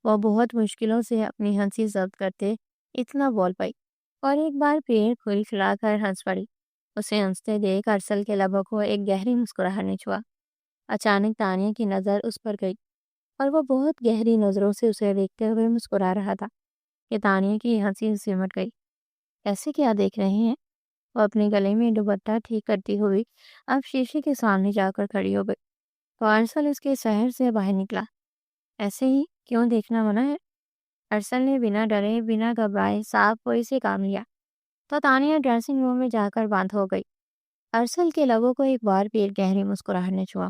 وہ بہت مشکلوں سے اپنی ہنسی ضبط کرتے اتنا بول پائی، اور ایک بار پھر کھل کھلا کر ہنس پڑی۔ اسے ہنستے دیکھ ارسل کے لبوں کو ایک گہری مسکراہٹ نے چھوا۔ اچانک تانیہ کی نظر اس پر گئی، اور وہ بہت گہری نظروں سے اسے دیکھتے ہوئے مسکرا رہا تھا کہ تانیہ کی ہنسی سمٹ گئی۔ ایسے کیا دیکھ رہے ہیں؟ وہ اپنے گلے میں دوپٹہ ٹھیک کرتی ہوئی اب شیشے کے سامنے جا کر کھڑی ہو گئی، تو ارسل اس کے شہر سے باہر نکلا۔ ایسے ہی کیوں دیکھنا منع ہے؟ ارسل نے بنا ڈرے بنا گھبرائے صاف کوئی سے کام لیا، تو تانیہ ڈریسنگ روم میں جا کر بند ہو گئی۔ ارسل کے لبوں کو ایک بار پھر گہری مسکراہٹ نے چھوا۔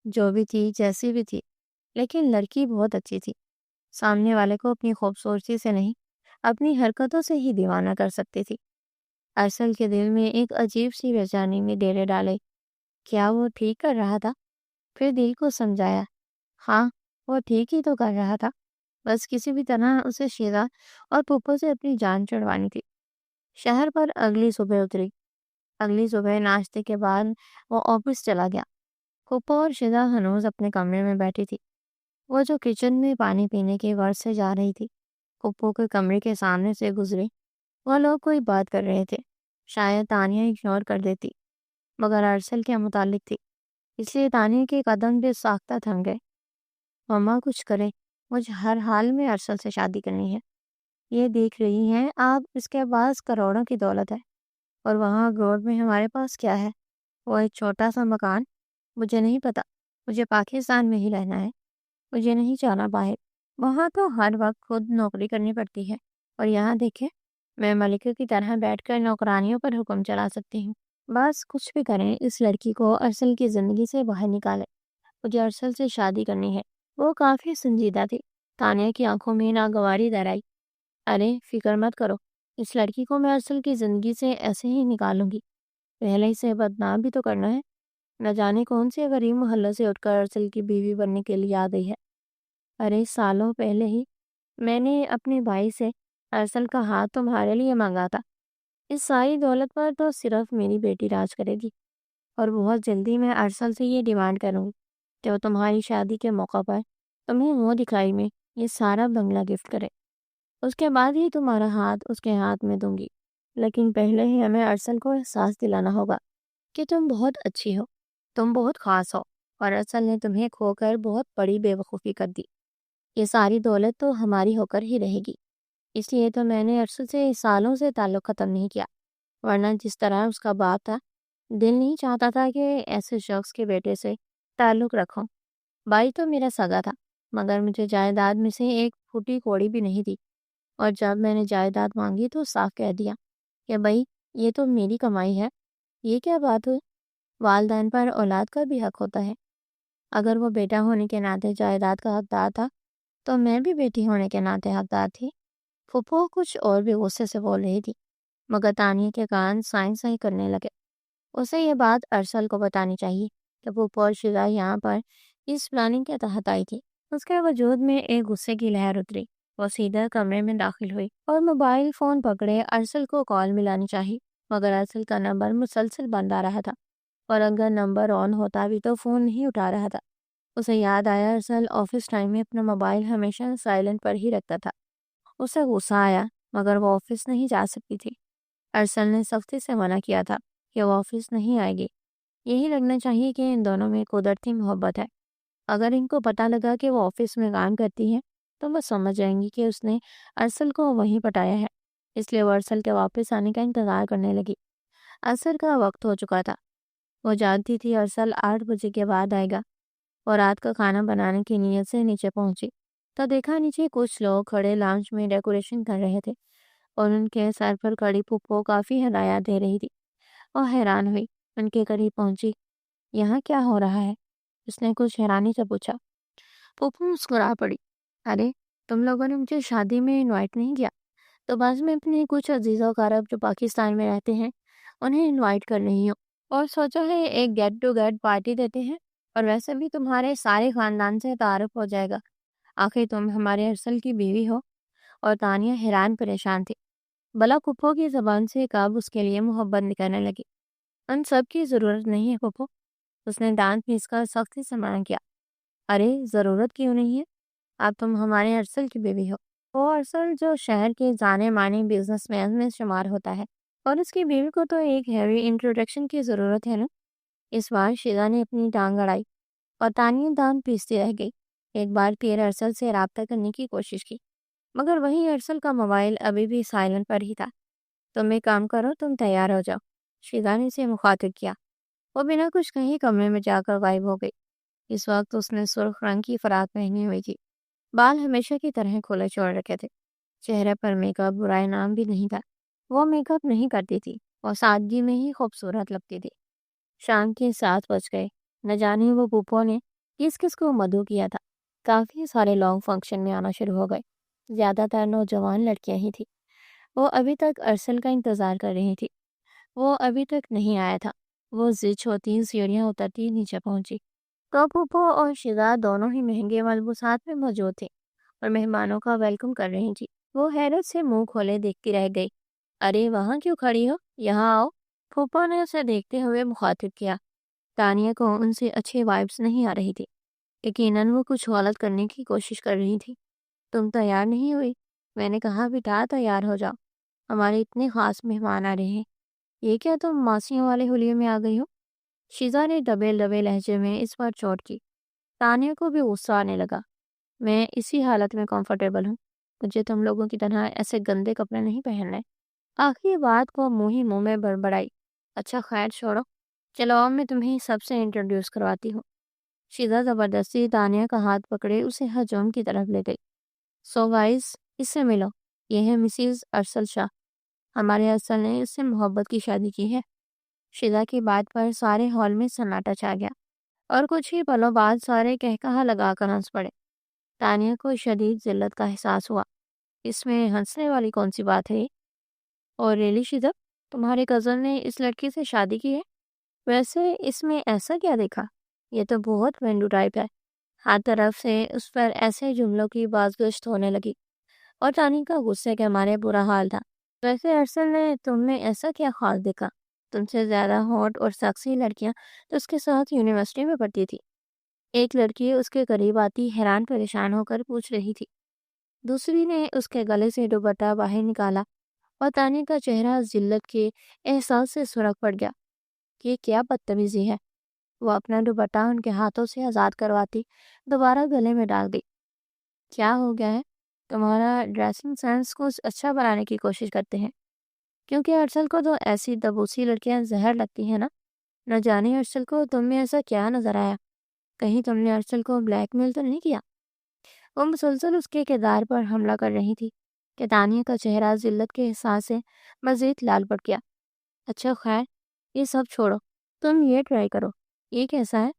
جو بھی تھی جیسی بھی تھی، لیکن لڑکی بہت اچھی تھی۔ سامنے والے کو اپنی خوبصورتی سے نہیں، اپنی حرکتوں سے ہی دیوانہ کر سکتی تھی۔ ارسل کے دل میں ایک عجیب سی بے چینی میں ڈیرے ڈالے۔ کیا وہ ٹھیک کر رہا تھا؟ پھر دل کو سمجھایا، ہاں वो ठीक ही तो कर रहा था। बस किसी भी तरह उसे शीला और पुप्पो से अपनी जान छुड़वानी थी। शहर पर अगली सुबह उतरी। अगली सुबह नाश्ते के बाद वो ऑफिस चला गया। पुप्पो और शीला हनूज अपने कमरे में बैठी थी। वो जो किचन में पानी पीने के वर्ष से जा रही थी, पुप्पो के कमरे के सामने से गुजरी। वह लोग कोई बात कर रहे थे। शायद तानिया इग्नोर कर देती, मगर अरसल के मुतालिक थी, इसलिए तानिया के कदम भी साख्ता थम गए। मम्मा कुछ करें, मुझे हर हाल में अरसल से शादी करनी है। ये देख रही हैं आप, इसके पास करोड़ों की दौलत है, और वहाँ रोड में हमारे पास क्या है? वो एक छोटा सा मकान। मुझे नहीं पता, मुझे पाकिस्तान में ही रहना है। मुझे नहीं जाना बाहर। वहाँ तो हर वक्त खुद नौकरी करनी पड़ती है, और यहाँ देखे, मैं मलिका की तरह बैठकर नौकरानियों पर हुक्म चला सकती हूँ। बस कुछ भी करें, इस लड़की को अरसल की जिंदगी से बाहर निकालें। मुझे अरसल से शादी करनी है। वो काफी संजीदा थी। तानिया की आंखों में नागवारी दर आई। अरे फिक्र मत करो, इस लड़की को मैं अरसल की जिंदगी से ऐसे ही निकालूंगी। पहले इसे बदनाम भी तो करना है। न जाने कौन से गरीब मोहल्ले से उठकर अरसल की बीवी बनने के लिए आ गई है। अरे सालों पहले ही मैंने अपने भाई से अरसल का हाथ तुम्हारे लिए मांगा था। इस सारी दौलत पर तो सिर्फ मेरी बेटी राज करेगी, और बहुत जल्दी मैं अरसल से ये डिमांड करूंगी कि वो तुम्हारी शादी के मौका पर तुम्हें मुंह दिखाई में ये सारा बंगला गिफ्ट करे। उसके बाद ही तुम्हारा हाथ उसके हाथ में दूंगी। लेकिन पहले ही हमें अरसल को एहसास दिलाना होगा कि तुम बहुत अच्छी हो, तुम बहुत खास हो, और अरसल ने तुम्हें खोकर बहुत बड़ी बेवकूफ़ी कर दी। ये सारी दौलत तो हमारी होकर ही रहेगी। इसलिए तो मैंने अरसल से सालों से ताल्लुक़ ख़त्म नहीं किया, वरना जिस तरह उसका बाप था, दिल नहीं चाहता था कि ऐसे शख्स के बेटे से ताल्लुक़ रखूं। भाई तो मेरा सगा था, मगर मुझे जायदाद में से एक फूटी कौड़ी भी नहीं दी, और जब मैंने जायदाद मांगी तो साफ कह दिया कि भाई, ये तो मेरी कमाई है। ये क्या बात हुई? वालिदैन पर औलाद का भी हक होता है। अगर वो बेटा होने के नाते जायदाद का हकदार था, तो मैं भी बेटी होने के नाते हकदार थी। फूफो कुछ और भी गुस्से से बोल रही थी, मगर तानिया के कान साइन साइन करने लगे। उसे ये बात अरसल को बतानी चाहिए कि फूफो और शिजा यहाँ पर इस प्लानिंग के तहत आई थी। उसके वजूद में एक गुस्से की लहर उतरी। वो सीधा कमरे में दाखिल हुई और मोबाइल फोन पकड़े अरसल को कॉल मिलानी चाहिए, मगर अरसल का नंबर मुसलसल बंद आ रहा था, और अगर नंबर ऑन होता भी तो फोन नहीं उठा रहा था। उसे याद आया, अरसल ऑफिस टाइम में अपना मोबाइल हमेशा साइलेंट पर ही रखता था। उसे गुस्सा आया, मगर वो ऑफिस नहीं जा सकती थी। अरसल ने सख्ती से मना किया था कि वो ऑफिस नहीं आएगी। यही लगना चाहिए कि इन दोनों में कुदरती मोहब्बत है। अगर इनको पता लगा कि वो ऑफिस में काम करती है, तो वो समझ जाएंगी कि उसने अरसल को वहीं पटाया है। इसलिए वो अरसल के वापस आने का इंतजार करने लगी। असर का वक्त हो चुका था। वो जानती थी अरसल 8 बजे के बाद आएगा, और रात का खाना बनाने की नीयत से नीचे पहुंची तो देखा नीचे कुछ लोग खड़े लाउंज में डेकोरेशन कर रहे थे, और उनके सर पर खड़ी पुप्पो काफी हदायत दे रही थी। और हैरान हुई, उनके करीब पहुंची। यहाँ क्या हो रहा है? उसने कुछ हैरानी से पूछा। पुप्पो मुस्कुरा पड़ी। अरे, तुम लोगों ने मुझे शादी में इनवाइट नहीं किया, तो बस मैं अपने कुछ अजीज़ों कारब जो पाकिस्तान में रहते हैं, उन्हें इनवाइट कर रही हूँ, और सोचा है एक गेट टू गेट पार्टी देते हैं, और वैसे भी तुम्हारे सारे खानदान से तारुफ हो जाएगा। आखिर तुम हमारे अरसल की बीवी हो। और तानिया हैरान परेशान थी। भला फूफो की जबान से कब उसके लिए मोहब्बत निकलने लगी। उन सब की ज़रूरत नहीं है फूफो। उसने दांत पीसकर सख्ती से मना किया। अरे ज़रूरत क्यों नहीं है? अब तुम हमारे अरसल की बीवी हो। वो अरसल जो शहर के जाने माने बिजनेसमैन में शुमार होता है, और उसकी बीवी को तो एक हैवी इंट्रोडक्शन की ज़रूरत है ना। इस बार शीला ने अपनी टांग अड़ाई, और तानिया दांत पीसती रह गई। एक बार फिर अरसल से रब्ता करने की कोशिश की, मगर वहीं अरसल का मोबाइल अभी भी साइलेंट पर ही था। तुम एक काम करो, तुम तैयार हो जाओ, शीला ने इसे मुखातिब किया। वो बिना कुछ कहे कमरे में जाकर गायब हो गई। इस वक्त उसने सुर्ख रंग की फराक पहनी हुई थी। बाल हमेशा की तरह खुले छोड़ रखे थे। चेहरे पर मेकअप बुराई नाम भी नहीं था। वो मेकअप नहीं करती थी और सादगी में ही खूबसूरत लगती थी। शाम के 7 बज गए। न जाने वो पुप्पो ने किस किस को मधु किया था। काफ़ी सारे लोग फंक्शन में आना शुरू हो गए। ज़्यादातर नौजवान लड़कियां ही थी। वो अभी तक अरसल का इंतज़ार कर रही थी। वो अभी तक नहीं आया था। वो जिद होती सीढ़ियाँ उतरती नीचे पहुंची। تو پھوپھو اور شہزاد دونوں ہی مہنگے ملبوسات میں موجود تھے اور مہمانوں کا ویلکم کر رہی تھی۔ وہ حیرت سے منہ کھولے دیکھتی رہ گئی۔ ارے وہاں کیوں کھڑی ہو؟ یہاں آؤ، پھوپھو نے اسے دیکھتے ہوئے مخاطب کیا۔ تانیہ کو ان سے اچھے وائبس نہیں آ رہی تھی۔ یقیناً وہ کچھ غلط کرنے کی کوشش کر رہی تھی۔ تم تیار نہیں ہوئی؟ میں نے کہا بیٹا تیار ہو جاؤ، ہمارے اتنے خاص مہمان آ رہے ہیں۔ یہ کیا تم ماسیوں والے حلیے میں آ گئی ہو؟ شیزا نے دبے دبے لہجے میں اس بار چوٹ کی۔ تانیہ کو بھی غصہ آنے لگا۔ میں اسی حالت میں کمفرٹیبل ہوں، مجھے تم لوگوں کی طرح ایسے گندے کپڑے نہیں پہننے۔ آخری بات کو منہ ہی منہ میں بڑبڑائی۔ اچھا خیر چھوڑو، چلو اب میں تمہیں سب سے انٹروڈیوس کرواتی ہوں۔ شیزا زبردستی تانیہ کا ہاتھ پکڑے اسے ہجوم کی طرف لے گئی۔ سو گائز، اس سے ملو، یہ ہے مسز ارسل شاہ، ہمارے ارسل نے اس سے محبت کی شادی کی ہے۔ شیزا کی بات پر سارے ہال میں سناٹا چھا گیا اور کچھ ہی پلوں بعد سارے کہکہا لگا کر ہنس پڑے۔ تانیہ کو شدید ذلت کا احساس ہوا۔ اس میں ہنسنے والی کون سی بات ہے؟ اور ریلی شیزا، تمہارے کزن نے اس لڑکی سے شادی کی ہے؟ ویسے اس میں ایسا کیا دیکھا؟ یہ تو بہت وینڈو ٹائپ ہے۔ ہر طرف سے اس پر ایسے جملوں کی بازگشت ہونے لگی اور تانی کا غصے کے مارے برا حال تھا۔ ویسے ارسل نے تم میں ایسا کیا خاص دیکھا؟ تم سے زیادہ ہاٹ اور سیکسی لڑکیاں تو اس کے ساتھ یونیورسٹی میں پڑھتی تھی۔ ایک لڑکی اس کے قریب آتی حیران پریشان ہو کر پوچھ رہی تھی۔ دوسری نے اس کے گلے سے دوپٹہ باہر نکالا اور تانی کا چہرہ ذلت کے احساس سے سرخ پڑ گیا۔ یہ کیا بدتمیزی ہے؟ وہ اپنا دوپٹہ ان کے ہاتھوں سے آزاد کرواتی دوبارہ گلے میں ڈال دی۔ کیا ہو گیا ہے؟ تمہارا ڈریسنگ سینس کو اچھا بنانے کی کوشش کرتے ہیں، کیونکہ ارسل کو تو ایسی دبوسی لڑکیاں زہر لگتی ہیں نا۔ نہ جانے ارسل کو تم میں ایسا کیا نظر آیا؟ کہیں تم نے ارسل کو بلیک میل تو نہیں کیا؟ وہ مسلسل اس کے کردار پر حملہ کر رہی تھی کہ تانیہ کا چہرہ ذلت کے احساس سے مزید لال پڑ گیا۔ اچھا خیر، یہ سب چھوڑو، تم یہ ٹرائی کرو۔ یہ کیسا ہے؟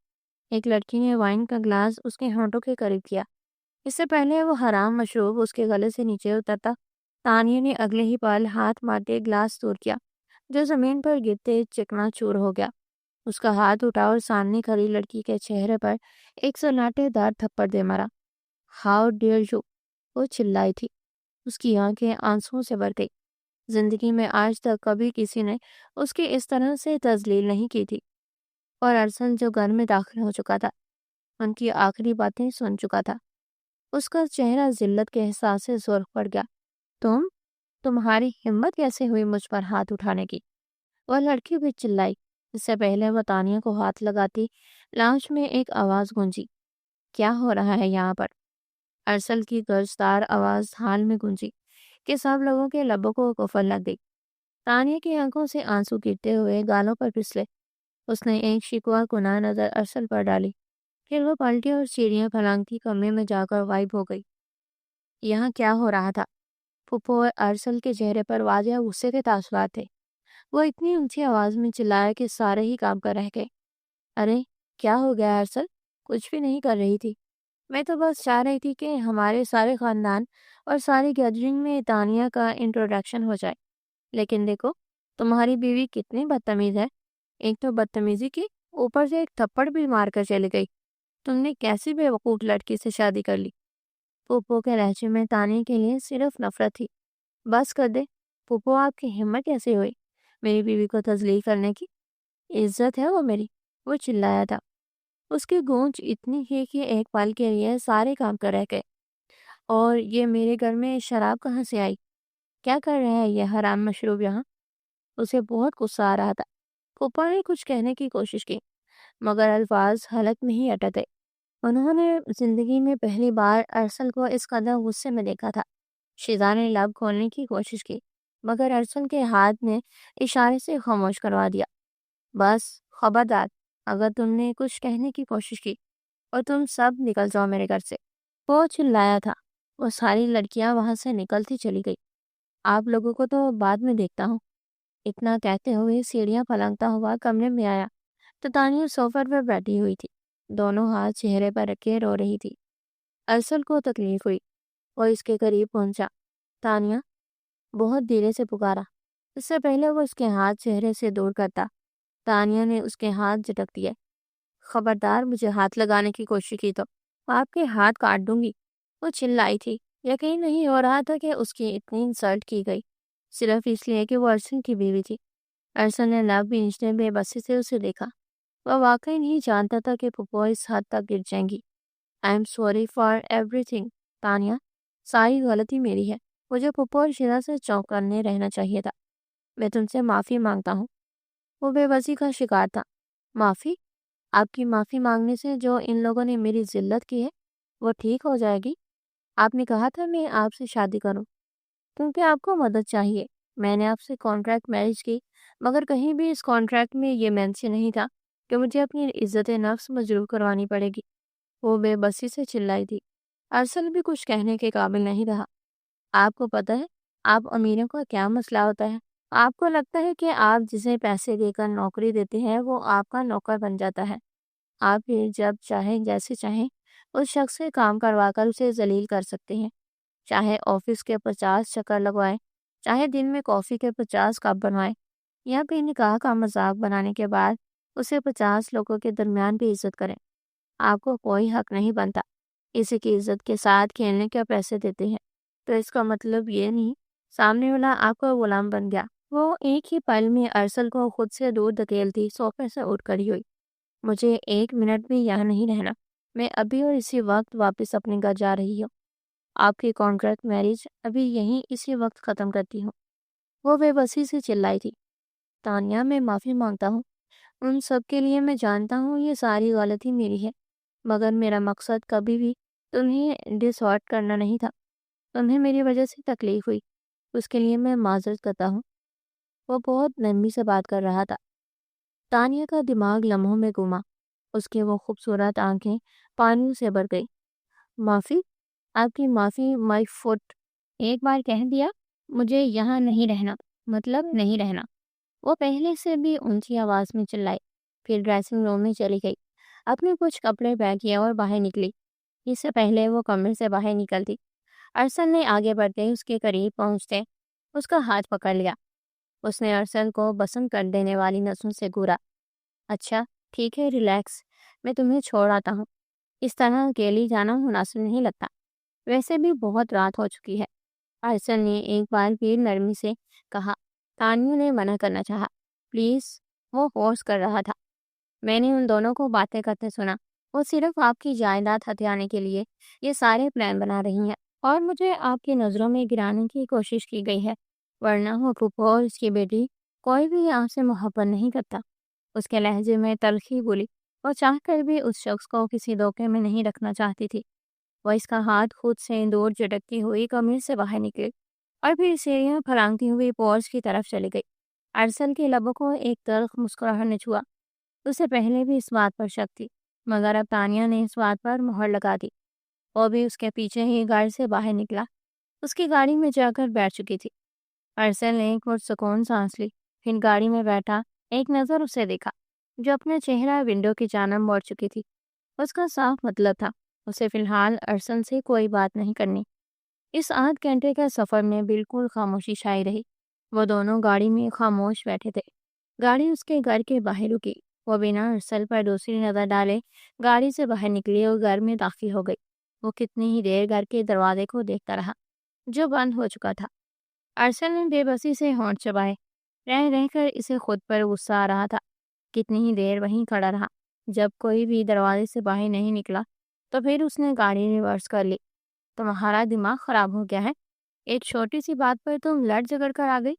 ایک لڑکی نے وائن کا گلاس اس کے ہونٹوں کے قریب کیا۔ اس سے پہلے وہ حرام مشروب اس کے گلے سے نیچے اترتا، تانیہ نے اگلے ہی پل ہاتھ مارتے گلاس دور کیا، جو زمین پر گرتے چکنا چور ہو گیا۔ اس کا ہاتھ اٹھا اور سامنے کھڑی لڑکی کے چہرے پر ایک سناٹے دار تھپڑ دے مارا۔ How dare you! وہ چلائی تھی۔ اس کی آنکھیں آنسوؤں سے بھر گئی۔ زندگی میں آج تک کبھی کسی نے اس کی اس طرح سے تذلیل نہیں کی تھی۔ اور ارسل جو گھر میں داخل ہو چکا تھا، ان کی آخری باتیں سن چکا تھا۔ اس کا چہرہ ذلت کے احساس سے سرخ پڑ گیا۔ تمہاری ہمت کیسے ہوئی مجھ پر ہاتھ اٹھانے کی؟ وہ لڑکی بھی چلائی۔ اس سے پہلے وہ تانیہ کو ہاتھ لگاتی لاؤنج میں ایک آواز گونجی۔ کیا ہو رہا ہے یہاں پر؟ ارسل کی گرجدار آواز حال میں گونجی کہ سب لوگوں کے لبوں کو قفل لگ گئی۔ تانیہ کی آنکھوں سے آنسو گرتے ہوئے گالوں پر پھسلے۔ اس نے ایک شکوہ کناہ نظر ارسل پر ڈالی، پھر وہ پلٹی اور سیڑھیاں پھلانگتی کمرے میں جا کر غائب ہو گئی۔ یہاں کیا ہو رہا تھا؟ پھوپھو اور ارسل کے چہرے پر واضح غصے کے تاثرات تھے۔ وہ اتنی اونچی آواز میں چلایا کہ سارے ہی کام کر رہ گئے۔ ارے کیا ہو گیا ارسل؟ کچھ بھی نہیں کر رہی تھی، میں تو بس چاہ رہی تھی کہ ہمارے سارے خاندان اور ساری گیدرنگ میں تانیہ کا انٹروڈکشن ہو جائے۔ لیکن دیکھو تمہاری بیوی کتنی بدتمیز ہے۔ ایک تو بدتمیزی کی، اوپر سے ایک تھپڑ بھی مار کر چلی گئی۔ تم نے کیسی بے وقوف لڑکی سے شادی کر لی؟ پھوپھو کے لہجے میں تانیہ کے لیے صرف نفرت تھی۔ بس کر دے پھوپھو، آپ کی ہمت کیسے ہوئی میری بیوی کو تذلیل کرنے کی؟ عزت ہے وہ میری، وہ چلایا تھا۔ اس کی گونج اتنی ہی کہ ایک پل کے لیے سارے کام کر رہ گئے۔ اور یہ میرے گھر میں شراب کہاں سے آئی؟ کیا کر رہے ہیں یہ حرام مشروب یہاں؟ اسے بہت غصہ آ رہا تھا۔ پھوپھو نے کچھ کہنے کی کوشش کی مگر الفاظ حلق میں ہی اٹکے۔ انہوں نے زندگی میں پہلی بار ارسل کو اس قدر غصے میں دیکھا تھا۔ شیزا نے لب کھولنے کی کوشش کی مگر ارسل کے ہاتھ نے اشارے سے خاموش کروا دیا۔ بس خبردار، اگر تم نے کچھ کہنے کی کوشش کی اور تم سب نکل جاؤ میرے گھر سے۔ وہ چلایا تھا۔ وہ ساری لڑکیاں وہاں سے نکلتی چلی گئی۔ آپ لوگوں کو تو بعد میں دیکھتا ہوں۔ اتنا کہتے ہوئے سیڑھیاں پھلانگتا ہوا کمرے میں آیا تو تانیہ صوفے پر بیٹھی ہوئی تھی، دونوں ہاتھ چہرے پر رکھے رو رہی تھی۔ ارسل کو تکلیف ہوئی، وہ اس کے قریب پہنچا۔ تانیہ، بہت دھیرے سے پکارا، اس سے پہلے وہ اس کے ہاتھ چہرے سے دور کرتا۔ تانیہ نے اس کے ہاتھ جھٹک دیے۔ खबरदार मुझे हाथ लगाने की कोशिश की तो आपके हाथ काट दूंगी, वो चिल्लाई थी। यकीन नहीं हो रहा था कि उसकी इतनी इंसल्ट की गई, सिर्फ इसलिए कि वो अरसन की बीवी थी। अरसन ने लब भींचते बेबसी से उसे देखा। वह वाकई नहीं जानता था कि पुप्पो इस हद तक गिर जाएंगी। I am sorry for everything Tania, सारी गलती मेरी है। मुझे पुप्पो और शीला से चौंकन्ने रहना चाहिए था। मैं तुमसे माफ़ी मांगता हूँ। वो बेबसी का शिकार था। माफ़ी? आपकी माफ़ी मांगने से जो इन लोगों ने मेरी जिल्लत की है वो ठीक हो जाएगी? आपने कहा था मैं आपसे शादी करूं क्योंकि आपको मदद चाहिए। मैंने आपसे कॉन्ट्रैक्ट मैरिज की, मगर कहीं भी इस कॉन्ट्रैक्ट में ये मेंशन नहीं था कि मुझे अपनी इज्जत नफ्स मजरूह करवानी पड़ेगी। वो बेबसी से चिल्लाई थी। अरसल भी कुछ कहने के काबिल नहीं रहा। आपको पता है आप अमीरों का क्या मसला होता है? आपको लगता है कि आप जिसे पैसे देकर नौकरी देते हैं वो आपका नौकर बन जाता है। आप फिर जब चाहें जैसे चाहें उस शख्स से काम करवाकर उसे जलील कर सकते हैं। चाहे ऑफिस के 50 चक्कर लगवाएं, चाहे दिन में कॉफ़ी के 50 कप बनवाएं, या फिर निकाह का मजाक बनाने के बाद उसे 50 लोगों के दरमियान भी इज्जत करें। आपको कोई हक नहीं बनता किसी की इज्जत के साथ खेलने के पैसे देते हैं। तो इसका मतलब ये नहीं सामने वाला आपका गुलाम बन गया। वो एक ही पल में अरसल को खुद से दूर धकेलती सोफे से उठ खड़ी हुई। मुझे 1 मिनट भी यहाँ नहीं रहना। मैं अभी और इसी वक्त वापस अपने घर जा रही हूँ। आपकी कॉन्ट्रैक्ट मैरिज अभी यहीं इसी वक्त ख़त्म करती हूँ। वो बेबसी से चिल्लाई थी। तानिया, मैं माफ़ी मांगता हूँ। उन सब के लिए मैं जानता हूँ ये सारी गलती मेरी है, मगर मेरा मकसद कभी भी तुम्हें डिसऑर्ट करना नहीं था। तुम्हें मेरी वजह से तकलीफ हुई, उसके लिए मैं माजरत करता हूँ। वो बहुत नरमी से बात कर रहा था। तानिया का दिमाग लम्हों में घुमा। उसकी वो खूबसूरत आंखें पानी से भर गई। माफ़ी? आपकी माफ़ी माय फुट। एक बार कह दिया मुझे यहाँ नहीं रहना, मतलब नहीं रहना। वो पहले से भी ऊंची आवाज़ में चिल्लाई। फिर ड्रेसिंग रूम में चली गई। अपने कुछ कपड़े पैक किए और बाहर निकली। इससे पहले वो कमरे से बाहर निकलती, अरसल ने आगे बढ़ते ही उसके करीब पहुंचते उसका हाथ पकड़ लिया। उसने अरसल को बसंत कर देने वाली नसों से घूरा। अच्छा, ठीक है, रिलैक्स। मैं तुम्हें छोड़ आता हूँ। इस तरह अकेली जाना मुनासिब नहीं लगता। वैसे भी बहुत रात हो चुकी है। अरसल ने एक बार फिर नरमी से कहा। तानिया ने मना करना चाहा। प्लीज़, वो फोर्स कर रहा था। मैंने उन दोनों को बातें करते सुना। वो सिर्फ आपकी जायदाद हथियाने के लिए ये सारे प्लान बना रही हैं और मुझे आपकी नज़रों में गिराने की कोशिश की गई है। वरना वो फूफो और उसकी बेटी कोई भी आपसे मोहब्बत नहीं करता। उसके लहजे में तल्खी बोली। वो चाहकर भी उस शख्स को किसी धोखे में नहीं रखना चाहती थी। वह इसका हाथ खुद से दूर झटकती हुई कमरे से बाहर निकली और फिर सीढ़ियां फलांगती हुई पोर्च की तरफ चली गई। अरसल के लबों को एक तल्ख मुस्कुराहट ने छुआ। उसे पहले भी इस बात पर शक थी, मगर अब तानिया ने इस बात पर मोहर लगा दी। वो भी उसके पीछे ही गाड़ी से बाहर निकला। उसकी गाड़ी में जाकर बैठ चुकी थी। अरसल ने एक और सुकून सांस ली। फिर गाड़ी में बैठा एक नज़र उसे देखा, जो अपना चेहरा विंडो की जानब मोड़ चुकी थी। उसका साफ मतलब था उसे फिलहाल अरसल से कोई बात नहीं करनी। इस आध घंटे के सफ़र में बिल्कुल खामोशी छाई रही। वो दोनों गाड़ी में खामोश बैठे थे। गाड़ी उसके घर के बाहर रुकी। वो बिना अरसल पर दूसरी नज़र डाले गाड़ी से बाहर निकली और घर में दाखिल हो गई। वो कितनी ही देर घर के दरवाजे को देखता रहा, जो बंद हो चुका था। अरसल ने बेबसी से होंठ चबाए। रह रहकर इसे खुद पर गुस्सा आ रहा था। कितनी ही देर वहीं खड़ा रहा। जब कोई भी दरवाजे से बाहर नहीं निकला तो फिर उसने गाड़ी रिवर्स कर ली। तुम्हारा दिमाग खराब हो गया है? एक छोटी सी बात पर तुम लड़ झगड़ कर आ गई।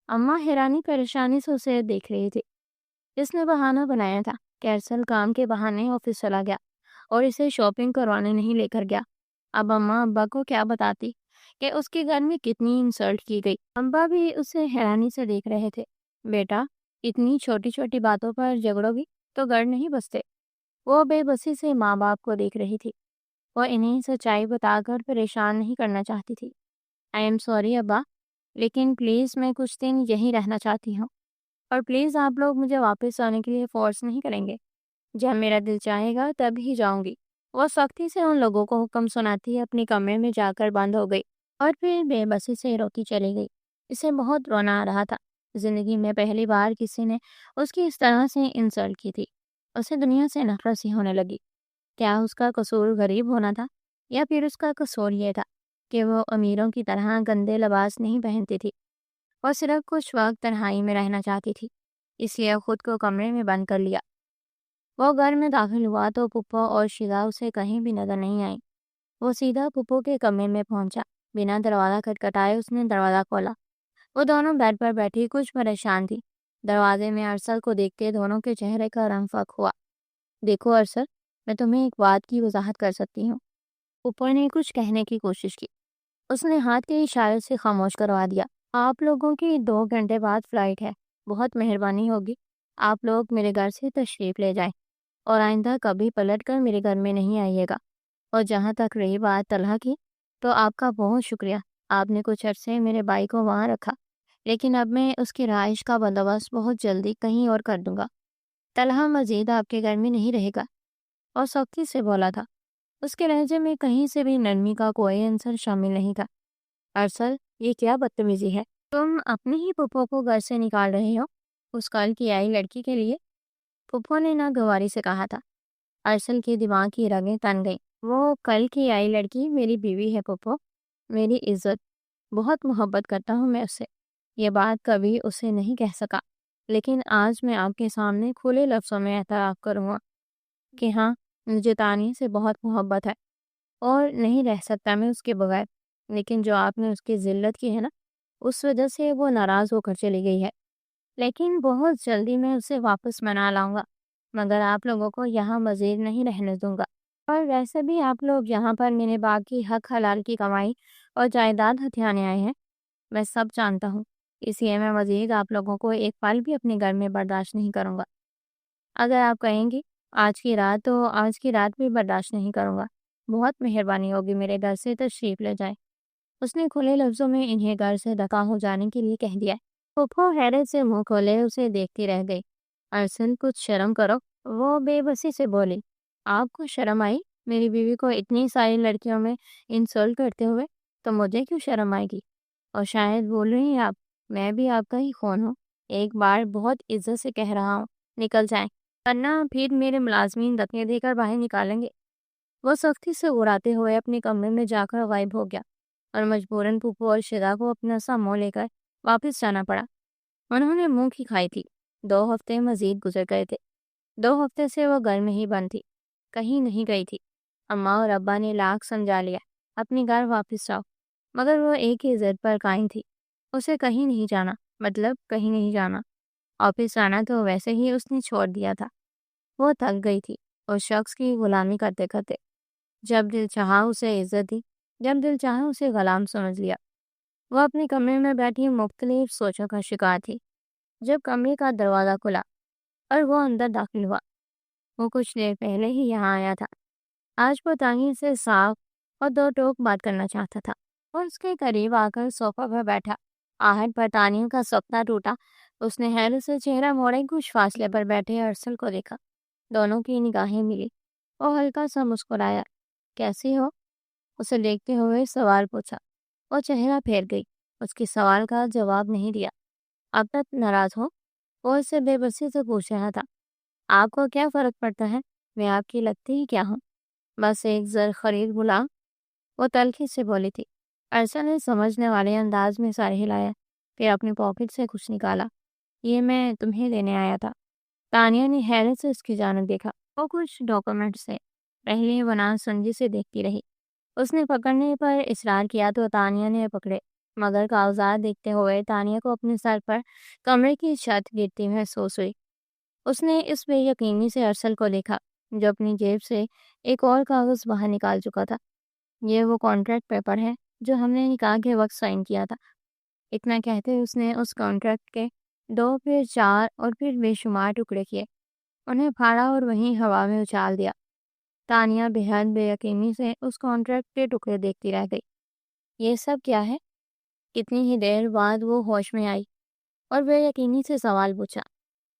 अम्मा हैरानी परेशानी से उसे देख रही थी। इसने बहाना बनाया था कि अरसल काम के बहाने ऑफिस चला गया और इसे शॉपिंग करवाने नहीं लेकर गया। अब अम्मा अब्बा को क्या बताती कि उसके घर में कितनी इंसल्ट की गई। अब्बा भी उसे हैरानी से देख रहे थे। बेटा, इतनी छोटी छोटी बातों पर झगड़ोगी तो घर नहीं बसते। वो बेबसी से माँ बाप को देख रही थी। वो इन्हें सच्चाई बताकर परेशान नहीं करना चाहती थी। आई एम सॉरी अब्बा, लेकिन प्लीज़ मैं कुछ दिन यहीं रहना चाहती हूँ और प्लीज़ आप लोग मुझे वापस आने के लिए फोर्स नहीं करेंगे। जब मेरा दिल चाहेगा तब ही जाऊंगी। वो सख्ती से उन लोगों को हुक्म सुनाती अपने कमरे में जाकर बंद हो गई और फिर बेबसी से रोती चली गई। इसे बहुत रोना आ रहा था। जिंदगी में पहली बार किसी ने उसकी इस तरह से इंसल्ट की थी। उसे दुनिया से नफरत सी होने लगी। क्या उसका कसूर गरीब होना था, या फिर उसका कसूर ये था कि वो अमीरों की तरह गंदे लिबास नहीं पहनती थी और सिर्फ कुछ वक्त तन्हाई में रहना चाहती थी, इसलिए खुद को कमरे में बंद कर लिया। वो घर में दाखिल हुआ तो पुप्पो और शिजा उसे कहीं भी नजर नहीं आई। वो सीधा पुप्पो के कमरे में पहुंचा। बिना दरवाज़ा खटखटाए उसने दरवाज़ा खोला। वो दोनों बेड पर बैठी कुछ परेशान थी। दरवाजे में अरसल को देख के दोनों के चेहरे का रंग फक हुआ। देखो अरसल, मैं तुम्हें एक बात की वजाहत कर सकती हूँ। पुप्पो ने कुछ कहने की कोशिश की। उसने हाथ के इशारे से खामोश करवा दिया। आप लोगों की 2 घंटे बाद फ्लाइट है। बहुत मेहरबानी होगी, आप लोग मेरे घर से तशरीफ़ ले जाएं और आइंदा कभी पलट कर मेरे घर में नहीं आइएगा। और जहाँ तक रही बात तलहा की, तो आपका बहुत शुक्रिया। आपने कुछ अरसे मेरे भाई को वहाँ रखा, लेकिन अब मैं उसकी रहाइश का बंदोबस्त बहुत जल्दी कहीं और कर दूंगा। तलहा मजीद आपके घर में नहीं रहेगा, और सख्ती से बोला था। उसके लहजे में कहीं से भी नरमी का कोई अंसर शामिल नहीं था। अरसल, ये क्या बदतमीजी है? तुम अपने ही पुप्पो को घर से निकाल रहे हो, उस कल की आई लड़की के लिए? पुप्पो ने नागवारी से कहा था। अरसल के दिमाग की रगें तन गईं। वो कल की आई लड़की मेरी बीवी है पुप्पो, मेरी इज्जत। बहुत मोहब्बत करता हूँ मैं उससे। ये बात कभी उसे नहीं कह सका, लेकिन आज मैं आपके सामने खुले लफ्ज़ों में एतराफ़ करूँगा कि हाँ, मुझे तानिया से बहुत मोहब्बत है और नहीं रह सकता मैं उसके बगैर। लेकिन जो आपने उसकी ज़िल्लत की है ना, उस वजह से वो नाराज़ होकर चली गई है। लेकिन बहुत जल्दी मैं उसे वापस मना लाऊंगा, मगर आप लोगों को यहाँ मज़ीद नहीं रहने दूंगा। और वैसे भी आप लोग यहाँ पर मेरे बाप की हक हलाल की कमाई और जायदाद हथियाने आए हैं, मैं सब जानता हूँ। इसलिए मैं मज़ीद आप लोगों को एक पल भी अपने घर में बर्दाश्त नहीं करूँगा। अगर आप कहेंगी आज की रात, तो आज की रात भी बर्दाश्त नहीं करूँगा। बहुत मेहरबानी होगी, मेरे घर से तशरीफ़ ले जाएं। उसने खुले लफ्ज़ों में इन्हें घर से दफ़ा हो जाने के लिए कह दिया। फूफो हैरत से मुंह खोले उसे देखती रह गई। अरसन, कुछ शर्म करो, वो बेबसी से बोली। आपको शर्म आई मेरी बीवी को इतनी सारी लड़कियों में इंसल्ट करते हुए? तो मुझे क्यों शर्म आएगी? और शायद बोल रही हैं आप, मैं भी आपका ही खून हूँ। एक बार बहुत इज्जत से कह रहा हूँ, निकल जाएं, वरना फिर मेरे मुलाजमीन धक्के देकर बाहर निकालेंगे। वो सख्ती से उड़ाते हुए अपने कमरे में जाकर गायब हो गया और मजबूरन पुप्पो और शिदा को अपना सा मुँह लेकर वापस जाना पड़ा। उन्होंने मुंह की खाई थी। 2 हफ्ते मजीद गुजर गए थे। 2 हफ्ते से वो घर में ही बंद थी, कहीं नहीं गई थी। अम्मा और अब्बा ने लाख समझा लिया, अपने घर वापस जाओ, मगर वो एक ही जिद पर कायम थी। उसे कहीं नहीं जाना, मतलब कहीं नहीं जाना। ऑफिस जाना तो वैसे ही उसने छोड़ दिया था। वो थक गई थी उस शख्स की गुलामी करते करते। जब दिल चाहा उसे इज्जत दी, जब दिल चाहा उसे गुलाम समझ लिया। वो अपने कमरे में बैठी मुख्तलिफ सोचों का शिकार थी, जब कमरे का दरवाज़ा खुला और वो अंदर दाखिल हुआ। वो कुछ देर पहले ही यहाँ आया था। आज वो तानिया से साफ और दो टोक बात करना चाहता था। और उसके करीब आकर सोफा पर बैठा। आहट पर तानिया का सपना टूटा। उसने हैरत से चेहरा मोड़े कुछ फासले पर बैठे अरसल को देखा। दोनों की निगाहें मिली। वो हल्का सा मुस्कुराया। कैसी हो? उसे देखते हुए सवाल पूछा। वो चेहरा फेर गई। उसके सवाल का जवाब नहीं दिया। अब तक नाराज हो? वो उससे बेबसी से पूछ रहा था। आपको क्या फर्क पड़ता है? मैं आपकी लगती ही क्या हूँ? बस एक जर खरीद गुलाम, वो तल्खी से बोली थी। अरसा ने समझने वाले अंदाज में सर हिलाया, फिर अपनी पॉकेट से कुछ निकाला। ये मैं तुम्हें देने आया था। तानिया ने हैरत से उसकी जानब देखा। वो कुछ डॉक्यूमेंट्स थे। पहले वो नासमझी से देखती रही। उसने पकड़ने पर इसरार किया तो तानिया ने पकड़े, मगर कागजात देखते हुए तानिया को अपने सर पर कमरे की छत गिरती महसूस हुई। उसने इस बेयकीनी से अरसल को देखा, जो अपनी जेब से एक और कागज बाहर निकाल चुका था। ये वो कॉन्ट्रैक्ट पेपर है जो हमने निकाह के वक्त साइन किया था। इतना कहते उसने उस कॉन्ट्रैक्ट के 2 फिर 4 और फिर बेशुमार टुकड़े किए, उन्हें फाड़ा और वहीं हवा में उछाल दिया। तानिया बेहद बेयकीनी से उस कॉन्ट्रैक्ट के टुकड़े देखती रह गई। ये सब क्या है? कितनी ही देर बाद वो होश में आई और बेयकीनी से सवाल पूछा।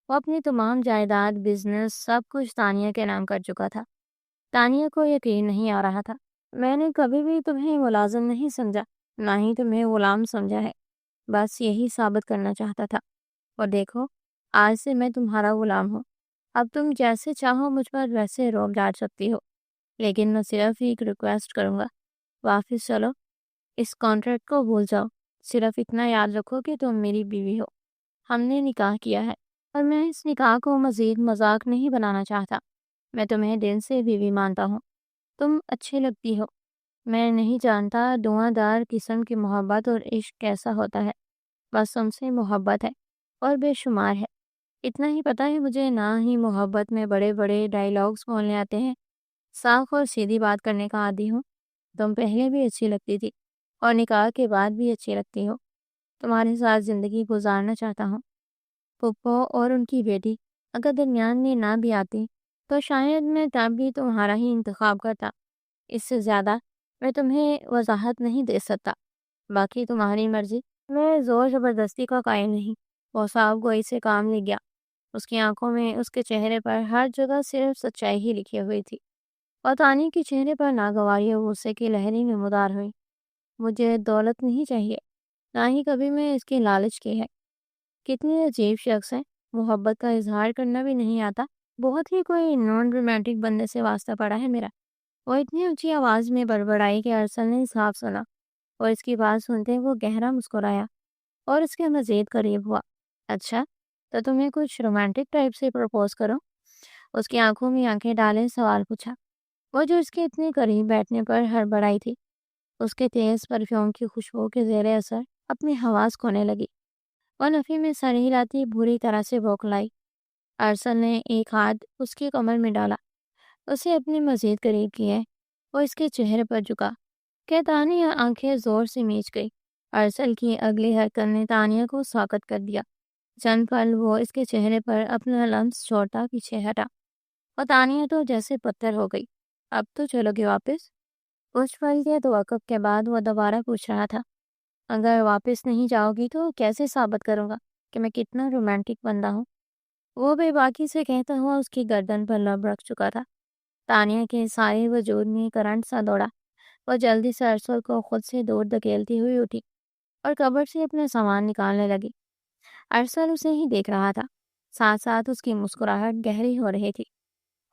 वो अपनी तमाम जायदाद, बिजनेस, सब कुछ तानिया के नाम कर चुका था। तानिया को यकीन नहीं आ रहा था। मैंने कभी भी तुम्हें मुलाजिम नहीं समझा, ना ही तुम्हें गुलाम समझा है। बस यही साबित करना चाहता था। और देखो, आज से मैं तुम्हारा गुलाम हूँ। اب تم جیسے چاہو مجھ پر ویسے روک ڈال سکتی ہو، لیکن میں صرف ایک ریکویسٹ کروں گا، واپس چلو، اس کانٹریکٹ کو بھول جاؤ۔ صرف اتنا یاد رکھو کہ تم میری بیوی ہو، ہم نے نکاح کیا ہے، اور میں اس نکاح کو مزید مذاق نہیں بنانا چاہتا۔ میں تمہیں دل سے بیوی مانتا ہوں، تم اچھی لگتی ہو۔ میں نہیں جانتا دھواں دار قسم کی محبت اور عشق کیسا ہوتا ہے، بس تم سے محبت ہے اور بے شمار ہے۔ اتنا ہی پتہ ہے مجھے، نہ ہی محبت میں بڑے بڑے ڈائیلاگس بولنے آتے ہیں، صاف اور سیدھی بات کرنے کا عادی ہوں۔ تم پہلے بھی اچھی لگتی تھی اور نکاح کے بعد بھی اچھی لگتی ہو۔ تمہارے ساتھ زندگی گزارنا چاہتا ہوں۔ پپو اور ان کی بیٹی اگر درمیان میں نہ بھی آتی تو شاید میں تب بھی تمہارا ہی انتخاب کرتا۔ اس سے زیادہ میں تمہیں وضاحت نہیں دے سکتا، باقی تمہاری مرضی۔ میں زور زبردستی کا قائل نہیں۔ وہ صاحب گوئی سے کام لے گیا۔ اس کی آنکھوں میں، اس کے چہرے پر ہر جگہ صرف سچائی ہی لکھی ہوئی تھی، اور تانی کے چہرے پر ناگواری اور غصے کی لہریں نمودار ہوئی۔ مجھے دولت نہیں چاہیے، نہ ہی کبھی میں اس کی لالچ کی ہے۔ کتنی عجیب شخص ہے، محبت کا اظہار کرنا بھی نہیں آتا۔ بہت ہی کوئی نان رومانٹک بندے سے واسطہ پڑا ہے میرا۔ وہ اتنی اونچی آواز میں بڑبڑائی کہ ارسل نے صاف سنا، اور اس کی بات سنتے وہ گہرا مسکرایا اور اس کے مزید قریب ہوا۔ اچھا، تو تمہیں کچھ رومانٹک ٹائپ سے پرپوز کرو؟ اس کی آنکھوں میں آنکھیں ڈالے سوال پوچھا، وہ جو اس کے اتنے قریب بیٹھنے پر ہڑبڑائی تھی، اس کے تیز پرفیوم کی خوشبو کے زیر اثر اپنی حواس کھونے لگی۔ وہ نفی میں سر ہلاتی بری طرح سے بوکھلائی۔ ارسل نے ایک ہاتھ اس کی کمر میں ڈالا، اسے اپنے مزید قریب کیے۔ وہ اس کے چہرے پر جھکا کہ تانیہ آنکھیں زور سے میچ گئی۔ ارسل کی اگلی حرکت نے تانیہ کو ساکت کر دیا۔ چند پل وہ اس کے چہرے پر اپنا لمس چھوڑتا پیچھے ہٹا، اور تانیہ تو جیسے پتھر ہو گئی۔ اب تو چلو گے واپس؟ کچھ پل کے توقف کے بعد وہ دوبارہ پوچھ رہا تھا، اگر واپس نہیں جاؤ گی تو کیسے ثابت کروں گا کہ میں کتنا رومانٹک بندہ ہوں؟ وہ بے باکی سے کہتا ہوا اس کی گردن پر لب رکھ چکا تھا۔ تانیہ کے سارے وجود میں کرنٹ سا دوڑا۔ وہ جلدی سے ارسل کو خود سے دور دھکیلتی ہوئی اٹھی اور کبر سے اپنا سامان نکالنے لگی۔ ارسل اسے ہی دیکھ رہا تھا، ساتھ ساتھ اس کی مسکراہٹ گہری ہو رہی تھی،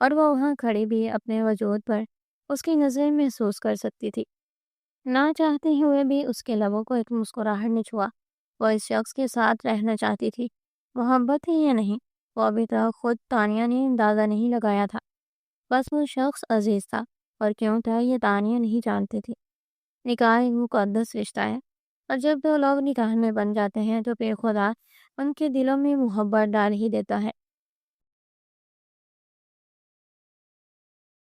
اور وہ وہاں کھڑی بھی اپنے وجود پر اس کی نظر محسوس کر سکتی تھی۔ نہ چاہتے ہوئے بھی اس کے لبوں کو ایک مسکراہٹ نے چھوا۔ وہ اس شخص کے ساتھ رہنا چاہتی تھی، محبت ہی یا نہیں، وہ ابھی تک خود تانیہ نے اندازہ نہیں لگایا تھا۔ بس وہ شخص عزیز تھا، اور کیوں تھا یہ تانیہ نہیں جانتی تھی۔ نکاح ایک مقدس رشتہ ہے، اور جب دو لوگ نکاح میں بن جاتے ہیں تو بے خدا ان کے دلوں میں محبت ڈال ہی دیتا ہے۔